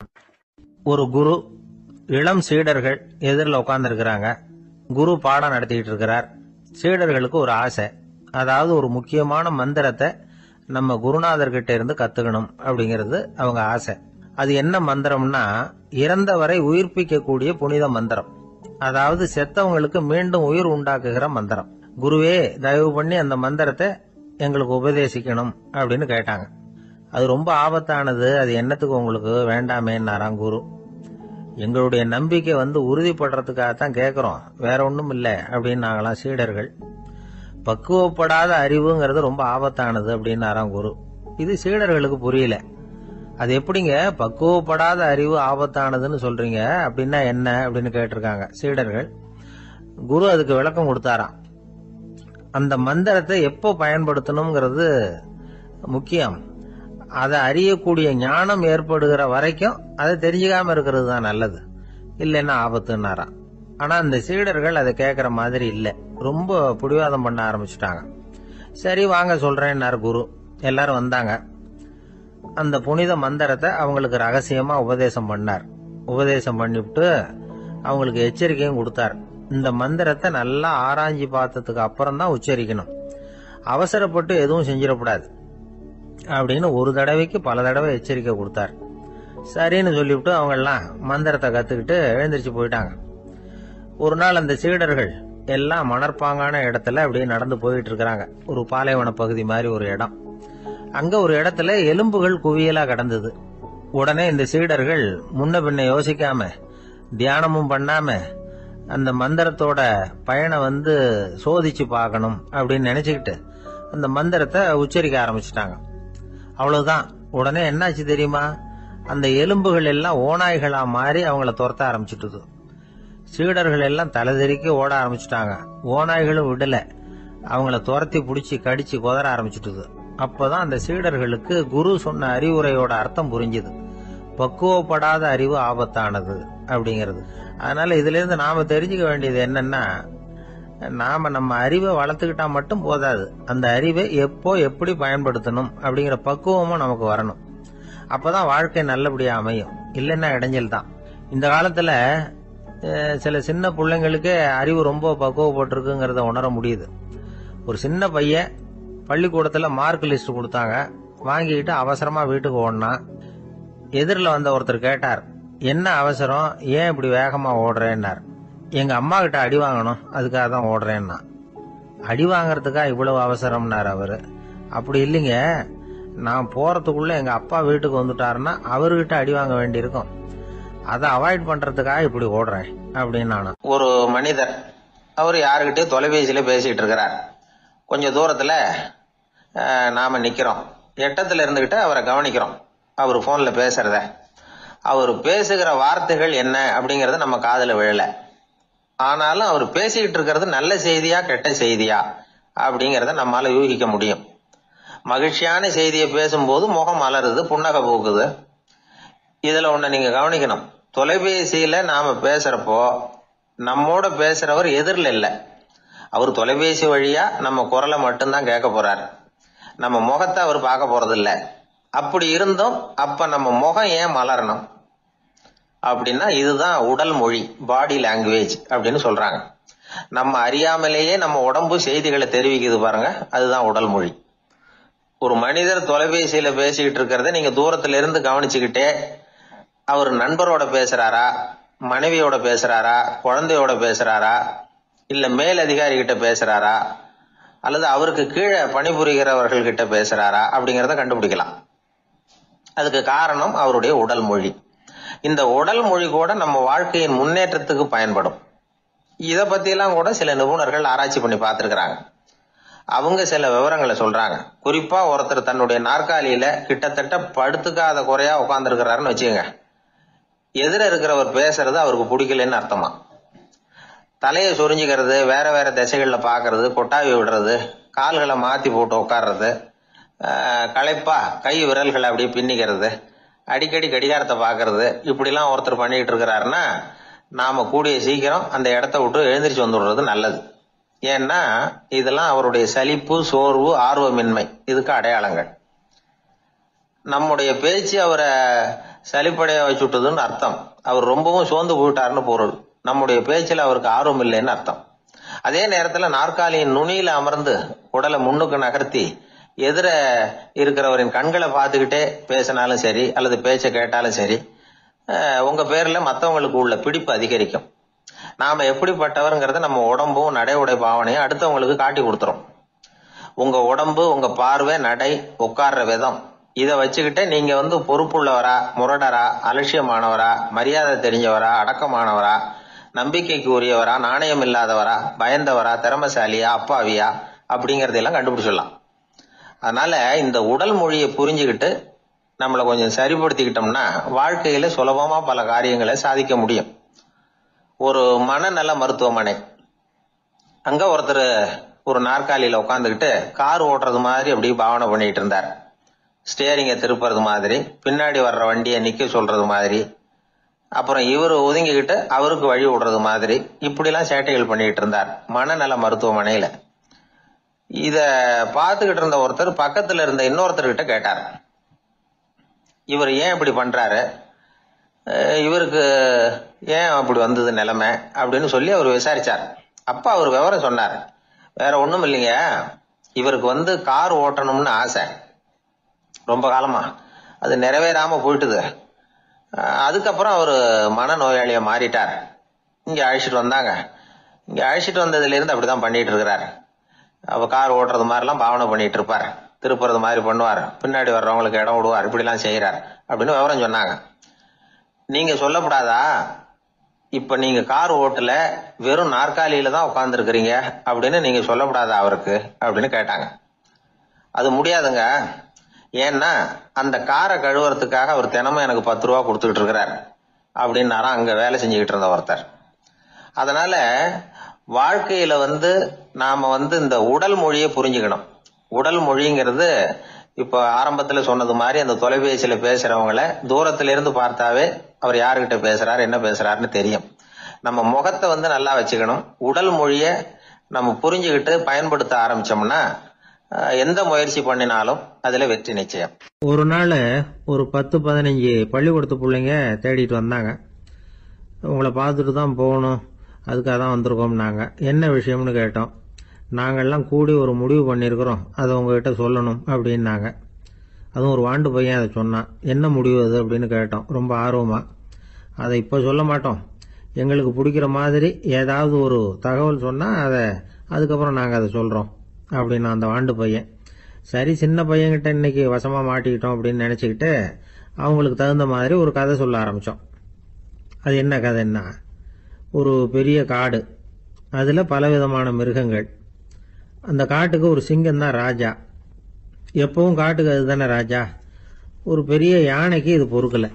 Speaker 1: ஒரு குரு, இளம் சீடர்கள் எதிரில் உட்கார்ந்துருக்கிறாங்க. குரு பாடம் நடத்திக்கிட்டு இருக்கிறார். சீடர்களுக்கு ஒரு ஆசை, அதாவது ஒரு முக்கியமான மந்திரத்தை நம்ம குருநாதர்கிட்ட இருந்து கத்துக்கணும் அப்படிங்கிறது அவங்க ஆசை. அது என்ன மந்திரம்னா, இறந்தவரை உயிர்ப்பிக்கக்கூடிய புனித மந்திரம். அதாவது செத்தவங்களுக்கு மீண்டும் உயிர் உண்டாக்குகிற மந்திரம். குருவே, தயவு பண்ணி அந்த மந்திரத்தை எங்களுக்கு உபதேசிக்கணும் அப்படின்னு கேட்டாங்க. அது ரொம்ப ஆபத்தானது, அது என்னத்துக்கு உங்களுக்கு வேண்டாமேன்னாராம் குரு. எங்களுடைய நம்பிக்கை உறுதிப்படுறதுக்காகத்தான் கேட்கிறோம், வேற ஒன்றும் இல்லை அப்படின்னு நாங்களாம் சீடர்கள். பக்குவப்படாத அறிவுங்கிறது ரொம்ப ஆபத்தானது அப்படின்னாராம் குரு. இது சீடர்களுக்கு புரியல. அது எப்படிங்க பக்குவப்படாத அறிவு ஆபத்தானதுன்னு சொல்றீங்க, அப்படின்னா என்ன அப்படின்னு கேட்டிருக்காங்க சீடர்கள். குரு அதுக்கு விளக்கம் கொடுத்தாராம். அந்த மந்திரத்தை எப்போ பயன்படுத்தணுங்கிறது முக்கியம். அதை அறியக்கூடிய ஞானம் ஏற்படுகிற வரைக்கும் அதை தெரிஞ்சுக்காம இருக்கிறது தான் நல்லது, இல்லைன்னா ஆபத்துன்னாராம். ஆனா அந்த சீடர்கள் அதை கேட்கற மாதிரி இல்லை, ரொம்ப பிடிவாதம் பண்ண ஆரம்பிச்சுட்டாங்க. சரி வாங்க சொல்றேன்னாரு குரு. எல்லாரும் வந்தாங்க. அந்த புனித மந்திரத்தை அவங்களுக்கு ரகசியமா உபதேசம் பண்ணார். உபதேசம் பண்ணிவிட்டு அவங்களுக்கு எச்சரிக்கையும் கொடுத்தார். இந்த மந்திரத்தை நல்லா ஆராய்ச்சி பார்த்ததுக்கு அப்புறம் தான் உச்சரிக்கணும், அவசரப்பட்டு எதுவும் செஞ்சிடக்கூடாது அப்படின்னு ஒரு தடவைக்கு பல தடவை எச்சரிக்கை கொடுத்தார். சரின்னு சொல்லிவிட்டு அவங்க எல்லாம் மந்திரத்தை கத்துக்கிட்டு எழுந்திரிச்சு போயிட்டாங்க. ஒரு நாள் அந்த சீடர்கள் எல்லாம் மணற்பாங்கான இடத்துல அப்படியே நடந்து போயிட்டு இருக்கிறாங்க. ஒரு பாலைவன பகுதி மாதிரி ஒரு இடம். அங்க ஒரு இடத்துல எலும்புகள் குவியலா கிடந்தது. உடனே இந்த சீடர்கள் முன்ன பின்ன யோசிக்காம, தியானமும் பண்ணாம அந்த மந்திரத்தோட பயனை சோதிச்சு பார்க்கணும் அப்படின்னு நினைச்சுக்கிட்டு அந்த மந்திரத்தை உச்சரிக்க ஆரம்பிச்சுட்டாங்க. அவ்வளவுதான். உடனே என்னாச்சு தெரியுமா? அந்த எலும்புகள் எல்லாம் ஓநாய்களா மாறி அவங்கள துரத்த ஆரம்பிச்சுட்டுது. சீடர்கள் எல்லாம் தலைதெறிக்க ஓட ஆரம்பிச்சுட்டாங்க. ஓநாய்களும் விடல, அவங்கள துரத்தி பிடிச்சி கடிச்சு குதற ஆரம்பிச்சுட்டுது. அப்பதான் அந்த சீடர்களுக்கு குரு சொன்ன அறிவுரையோட அர்த்தம் புரிஞ்சுது. பக்குவப்படாத அறிவு ஆபத்தானது அப்படிங்கிறது. அதனால இதுல இருந்து நாம தெரிஞ்சுக்க வேண்டியது என்னன்னா, நாம நம்ம அறிவை வளர்த்துக்கிட்டா மட்டும் போதாது, அந்த அறிவை எப்போ எப்படி பயன்படுத்தணும் அப்படிங்கிற பக்குவமும் நமக்கு வரணும். அப்பதான் வாழ்க்கை நல்லபடியா அமையும், இல்லைன்னா இடைஞ்சல் தான். இந்த காலத்துல சில சின்ன பிள்ளைங்களுக்கே அறிவு ரொம்ப பக்குவப்பட்டிருக்குங்கிறத உணர முடியுது. ஒரு சின்ன பையன் பள்ளிக்கூடத்துல மார்க் லிஸ்ட் கொடுத்தாங்க, வாங்கிக்கிட்டு அவசரமா வீட்டுக்கு ஓடினான். எதிரில் வந்த ஒருத்தர் கேட்டார், என்ன அவசரம், ஏன் இப்படி வேகமா ஓடுறேன்னார். எங்க அம்மா கிட்ட அடி வாங்கணும், அதுக்காக தான் ஓடுறேன்னா. அடி வாங்கறதுக்கா இவ்வளவு அவசரம்னார் அவரு. அப்படி இல்லைங்க, நான் போறதுக்குள்ள எங்க அப்பா வீட்டுக்கு வந்துட்டாருன்னா அவர்கிட்ட அடி வாங்க வேண்டியிருக்கும், அதை அவாய்ட் பண்றதுக்காக இப்படி ஓடுறேன் அப்படின்னு நானும். ஒரு மனிதர், அவர் யாருக்கிட்டே தொலைபேசியில பேசிட்டு இருக்கிறார். கொஞ்சம் தூரத்துல நாம நிக்கிறோம். எட்டத்துல இருந்துகிட்டு அவரை கவனிக்கிறோம். அவர் போன்ல பேசுறத, அவர் பேசுகிற வார்த்தைகள் என்ன அப்படிங்கறது நம்ம காதுல விழல. ஆனாலும் அவர் பேசிக்கிட்டு இருக்கிறது நல்ல செய்தியா கெட்ட செய்தியா அப்படிங்கறத நம்மால யூகிக்க முடியும். மகிழ்ச்சியான செய்தியை பேசும்போது முகம் மலருது, புன்னகை பூக்குது. இதுல ஒண்ணு நீங்க கவனிக்கணும், தொலைபேசியில நாம பேசுறப்போ நம்மோட பேசுறவர் எதிரில் இல்ல, அவர் தொலைபேசி வழியா நம்ம குரலை மட்டும்தான் கேட்க போறார், நம்ம முகத்தை அவர் பார்க்க போறது இல்ல. அப்படி இருந்தும் அப்ப நம்ம முகம் ஏன் மலரணும் அப்படின்னா, இதுதான் உடல் மொழி, பாடி லாங்குவேஜ் அப்படின்னு சொல்றாங்க. நம்ம அறியாமலேயே நம்ம உடம்பு செய்திகளை தெரிவிக்குது பாருங்க, அதுதான் உடல் மொழி. ஒரு மனிதர் தொலைபேசியில பேசிக்கிட்டு இருக்கிறத நீங்க தூரத்துல இருந்து கவனிச்சுக்கிட்டே, அவர் நண்பரோட பேசுறாரா, மனைவியோட பேசுறாரா, குழந்தையோட பேசுறாரா, இல்ல மேல் அதிகாரி கிட்ட பேசுறாரா, அல்லது அவருக்கு கீழே பணிபுரிகிறவர்கள் கிட்ட பேசுறாரா அப்படிங்கறத கண்டுபிடிக்கலாம். அதுக்கு காரணம் அவருடைய உடல் மொழி. இந்த உடல் மொழி கூட நம்ம வாழ்க்கையின் முன்னேற்றத்துக்கு பயன்படும். இத பத்தி எல்லாம் கூட சில நிபுணர்கள் ஆராய்ச்சி பண்ணி பார்த்திருக்கிறாங்க. அவங்க சில விவரங்களை சொல்றாங்க. குறிப்பா ஒருத்தர் தன்னுடைய நாற்காலியில கிட்டத்தட்ட படுத்துக்காத குறையா உட்கார்ந்து இருக்கிறாருன்னு வச்சுக்கோங்க. எதிர இருக்கிறவர் பேசுறது அவருக்கு பிடிக்கலன்னு அர்த்தமா. தலையை சொரிஞ்சுக்கிறது, வேற வேற திசைகள்ல பாக்குறது, கொட்டாவி விடுறது, கால்களை மாத்தி போட்டு உட்கார்றது, களைப்பா கை விரல்களை அப்படியே பின்னிக்கிறது, அடிக்கடி கடிகாரத்தை பாக்குறது, இப்படிலாம் ஒருத்தர் பண்ணிட்டு இருக்கிறாருன்னா நாம கூடிய சீக்கிரம் அந்த இடத்த விட்டு எழுந்திரிச்சு வந்துடுறது நல்லது. ஏன்னா இதெல்லாம் அவருடைய சலிப்பு, சோர்வு, ஆர்வமின்மை இதுக்கு அடையாளங்கள். நம்முடைய பேச்சு அவரை சலிப்படைய வச்சுட்டதுன்னு அர்த்தம். அவர் ரொம்பவும் சோர்ந்து போயிட்டாருன்னு பொருள். நம்முடைய பேச்சில் அவருக்கு ஆர்வம் இல்லைன்னு அர்த்தம். அதே நேரத்தில் நாற்காலியின் நுனியில அமர்ந்து உடலை முன்னுக்கு நகர்த்தி எதிர இருக்கிறவரின் கண்களை பார்த்துக்கிட்டே பேசினாலும் சரி அல்லது பேச்ச கேட்டாலும் சரி, உங்க பேர்ல மற்றவங்களுக்கு உள்ள பிடிப்பு அதிகரிக்கும். நாம எப்படிப்பட்டவர்ங்கிறத நம்ம உடம்பும் நடை உடை பாவனையும் அடுத்தவங்களுக்கு காட்டி கொடுத்துரும். உங்க உடம்பு, உங்க பார்வை, நடை, உட்கார்ற விதம் இதை வச்சுக்கிட்டே நீங்க பொறுப்புள்ளவரா, முரடரா, அலட்சியமானவரா, மரியாதை தெரிஞ்சவரா, அடக்கமானவரா, நம்பிக்கைக்கு உரியவரா, நாணயம் இல்லாதவரா, பயந்தவரா, திறமசாலியா, அப்பாவியா அப்படிங்கறதெல்லாம் கண்டுபிடிச்சிடலாம். அதனால இந்த உடல் மொழியை புரிஞ்சுக்கிட்டு நம்மளை கொஞ்சம் சரிப்படுத்திக்கிட்டோம்னா வாழ்க்கையில சுலபமா பல காரியங்களை சாதிக்க முடியும். ஒரு மனநல மருத்துவமனை, அங்க ஒருத்தர் ஒரு நாற்காலியில உட்காந்துக்கிட்டு கார் ஓட்டுறது மாதிரி அப்படி பாவனை பண்ணிட்டு இருந்தார். ஸ்டேரிங்க திருப்புறது மாதிரி, பின்னாடி வர்ற வண்டியை நிக்க சொல்றது மாதிரி, அப்புறம் இவர் ஒதுங்கிக்கிட்டு அவருக்கு வழி விடுறது மாதிரி, இப்படிலாம் சேட்டைகள் பண்ணிட்டு இருந்தார் மனநல மருத்துவமனையில. இத பார்த்துக்கிட்டு இருந்த ஒருத்தர் பக்கத்துல இருந்த இன்னொருத்தர்கிட்ட கேட்டார், இவர் ஏன் இப்படி பண்றாரு, இவருக்கு ஏன் அப்படி வந்தது நிலைமை அப்படின்னு சொல்லி அவர் விசாரிச்சார். அப்ப அவர் விவரம் சொன்னார். வேற ஒண்ணும் இல்லைங்க, இவருக்கு கார் ஓட்டணும்னு ஆசை ரொம்ப காலமா, அது நிறைவேறாம போயிட்டுது. அதுக்கப்புறம் அவர் மனநோயாளியா மாறிட்டார். இங்க அழைச்சிட்டு வந்தாங்க. இங்க அழைச்சிட்டு வந்ததுல இருந்து அப்படிதான் பண்ணிட்டு இருக்கிறாரு. அவ கார் ஓட்டுறது மாதிரிலாம் பாவனை பண்ணிட்டு இருப்பார், திருப்புறது மாதிரி பண்ணுவார், பின்னாடி வர்றவங்களுக்கு இடம் விடுவார், இப்படிலாம் செய்யறார் அப்படின்னு விவரம் சொன்னாங்க. நீங்க சொல்லப்படாதா, இப்ப நீங்க கார் ஓட்டல, வெறும் நாற்காலியில தான் உட்கார்ந்து இருக்கிறீங்க அப்படின்னு நீங்க சொல்லப்படாதா அவருக்கு அப்படின்னு கேட்டாங்க. அது முடியாதுங்க, ஏன்னா அந்த காரை கழுவுறதுக்காக அவர் தினமும் எனக்கு 10 ரூபா கொடுத்துக்கிட்டு இருக்கிறார் அப்படின்னாராம் அங்க வேலை செஞ்சுக்கிட்டு இருந்த ஒருத்தர். அதனால வாழ்க்கையில நாம இந்த உடல் மொழியை புரிஞ்சுக்கணும். உடல் மொழிங்கிறது இப்ப ஆரம்பத்துல சொன்னது மாதிரி அந்த தொலைபேசியில பேசுறவங்கள தூரத்துல இருந்து பார்த்தாவே அவர் யாருகிட்ட பேசுறாரு, என்ன பேசுறாருன்னு தெரியும். நம்ம முகத்தை நல்லா வச்சுக்கணும். உடல் மொழிய நம்ம புரிஞ்சுக்கிட்டு பயன்படுத்த ஆரம்பிச்சோம்னா எந்த முயற்சி பண்ணினாலும் அதுல வெற்றி நிச்சயம்.
Speaker 2: ஒரு நாள் ஒரு 10-15 பள்ளிக்கூடத்து பிள்ளைங்க தேடிட்டு வந்தாங்க. உங்களை பார்த்துட்டு தான் போகணும், அதுக்காக தான் வந்திருக்கோம்னாங்க. என்ன விஷயம்னு கேட்டோம். நாங்கள்லாம் கூடி ஒரு முடிவு பண்ணியிருக்கிறோம், அதை உங்ககிட்ட சொல்லணும் அப்படின்னாங்க. அதுவும் ஒரு வாண்டு பையன் அதை சொன்னான். என்ன முடிவு அது அப்படின்னு கேட்டோம் ரொம்ப ஆர்வமா. அதை இப்போ சொல்ல மாட்டோம், எங்களுக்கு பிடிக்கிற மாதிரி ஏதாவது ஒரு தகவல் சொன்னால் அதுக்கப்புறம் நாங்கள் அதை சொல்கிறோம் அப்படின்னா அந்த வாண்டு பையன். சரி, சின்ன பையன்கிட்ட இன்னைக்கு வசமாக மாட்டிக்கிட்டோம் அப்படின்னு நினச்சிக்கிட்டு அவங்களுக்கு தகுந்த மாதிரி ஒரு கதை சொல்ல ஆரம்பித்தோம். அது என்ன கதைன்னா, ஒரு பெரிய காடு, அதில் பலவிதமான மிருகங்கள். அந்த காட்டுக்கு ஒரு சிங்கம் தான் ராஜா. எப்பவும் காட்டுக்கு அதுதானே ராஜா. ஒரு பெரிய யானைக்கு இது பொறுக்கலை.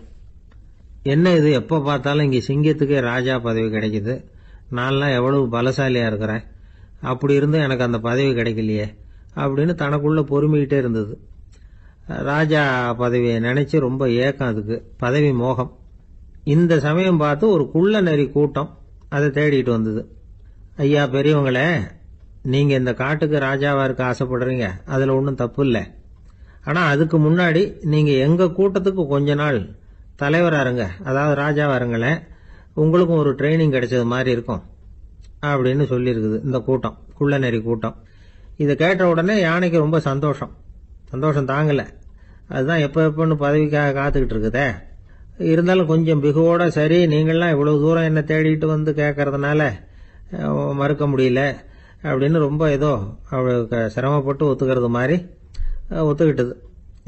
Speaker 2: என்ன இது, எப்போ பார்த்தாலும் இங்கே சிங்கத்துக்கே ராஜா பதவி கிடைக்குது, நான்லாம் எவ்வளவு பலசாலியாக இருக்கிறேன், அப்படி இருந்தும் எனக்கு அந்த பதவி கிடைக்கலையே அப்படின்னு தனக்குள்ள பொறுமிக்கிட்டே இருந்தது. ராஜா பதவியை நினைச்சு ரொம்ப ஏக்கம், அதுக்கு பதவி மோகம். இந்த சமயம் பார்த்து ஒரு குள்ள நெறி கூட்டம் அதை தேடிட்டு வந்தது. ஐயா பெரியவங்களே, நீங்க இந்த காட்டுக்கு ராஜாவா இருக்க ஆசைப்படுறீங்க, அதுல ஒன்றும் தப்பு இல்லை. ஆனா அதுக்கு முன்னாடி நீங்க எங்க கூட்டத்துக்கு கொஞ்ச நாள் தலைவரா இருங்க, அதாவது ராஜாவா இருங்களேன், உங்களுக்கும் ஒரு ட்ரைனிங் கிடைச்சது மாதிரி இருக்கும் அப்படின்னு சொல்லியிருக்குது இந்த கூட்டம், குள்ள நெறி கூட்டம். இதை கேட்ட உடனே யானைக்கு ரொம்ப சந்தோஷம் தாங்கல. அதுதான் எப்பன்னு பதவிக்காக காத்துக்கிட்டு இருக்குதே. இருந்தாலும் கொஞ்சம் பிகுவோட, சரி நீங்கள்லாம் இவ்வளவு தூரம் என்ன தேடிட்டு கேட்கறதுனால மறுக்க முடியல,
Speaker 1: அப்படின்னு ரொம்ப ஏதோ அவளுக்கு சிரமப்பட்டு ஒத்துக்கிறது மாதிரி ஒத்துக்கிட்டது.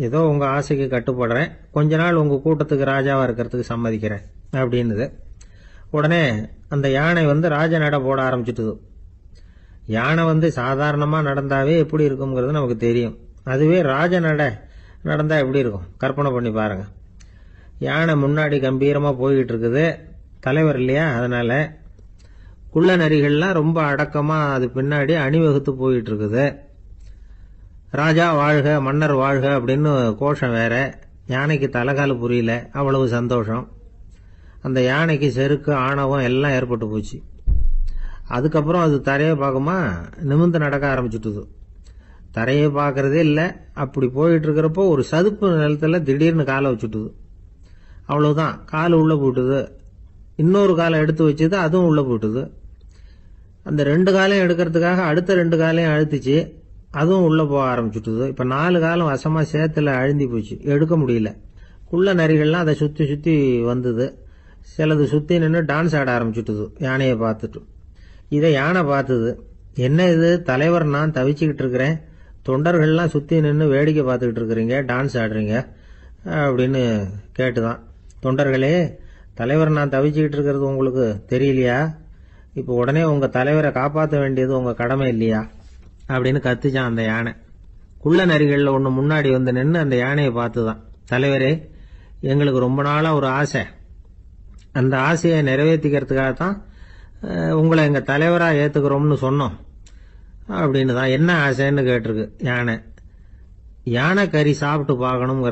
Speaker 1: ஏதோ உங்கள் ஆசைக்கு கட்டுப்படுறேன், கொஞ்ச நாள் உங்கள் கூட்டத்துக்கு ராஜாவாக இருக்கிறதுக்கு சம்மதிக்கிறேன் அப்படின்னுது. உடனே அந்த யானை ராஜ நட போட ஆரம்பிச்சுட்டுது. யானை சாதாரணமாக நடந்தாவே எப்படி இருக்குங்கிறது நமக்கு தெரியும். அதுவே ராஜ நட நடந்தால் எப்படி இருக்கும் கற்பனை பண்ணி பாருங்க. யானை முன்னாடி கம்பீரமாக போய்கிட்டு இருக்குது, தலைவர் இல்லையா, அதனால குள்ள நரிகள்லாம் ரொம்ப அடக்கமாக அது பின்னாடி அணிவகுத்து போயிட்டு இருக்குது. ராஜா வாழ்க மன்னர் வாழ்க அப்படின்னு கோஷம் வேற. யானைக்கு தலைகால புரியல, அவ்வளவு சந்தோஷம். அந்த யானைக்கு செருக்கு ஆணவம் எல்லாம் ஏற்பட்டு போச்சு. அதுக்கப்புறம் அது தரையை பார்க்குமா நிமிர்ந்து நடக்க ஆரம்பிச்சுட்டுது. தரையை பார்க்கறதே இல்லை. அப்படி போயிட்டு இருக்கிறப்போ ஒரு சதுப்பு நிலத்துல திடீர்னு காலை வச்சுட்டுது. அவ்வளவுதான், கால் உள்ள போட்டுது. இன்னொரு காலை எடுத்து வச்சது, அதுவும் உள்ள போட்டுது. அந்த 2 காலையும் எடுக்கிறதுக்காக அடுத்த 2 காலையும் அழுத்திச்சு, அதுவும் உள்ள போக ஆரம்பிச்சுட்டுது. இப்ப 4 காலம் வசமா சேத்துல அழுந்தி போச்சு, எடுக்க முடியல. குள்ள நரிகள்லாம் அதை சுத்தி சுத்தி வந்தது. சிலது சுத்தி நின்று டான்ஸ் ஆட ஆரம்பிச்சுட்டுது யானையை பார்த்துட்டு. இதை யானை பார்த்தது. என்ன இது தலைவர், நான் தவிச்சுக்கிட்டு இருக்கிறேன், தொண்டர்கள்லாம் சுத்தி நின்று வேடிக்கை பார்த்துக்கிட்டு இருக்கிறீங்க, டான்ஸ் ஆடுறீங்க அப்படின்னு கேட்டுதான். தொண்டர்களே, தலைவர் நான் தவிச்சுக்கிட்டு இருக்கிறது உங்களுக்கு தெரியலையா? இப்போ உடனே உங்க தலைவரை காப்பாற்ற வேண்டியது உங்க கடமை இல்லையா அப்படின்னு கத்துச்சான் அந்த யானை. குள்ள நரிகள்ல ஒண்ணு முன்னாடி நின்று அந்த யானையை பார்த்துதான், தலைவரே, எங்களுக்கு ரொம்ப நாளா ஒரு ஆசை, அந்த ஆசையை நிறைவேற்றிக்கிறதுக்காகத்தான் உங்களை எங்க தலைவரா ஏத்துக்கிறோம்னு சொன்னோம் அப்படின்னு தான். என்ன ஆசைன்னு கேட்டிருக்கு யானை. யானை கறி சாப்பிட்டு பார்க்கணுங்கிற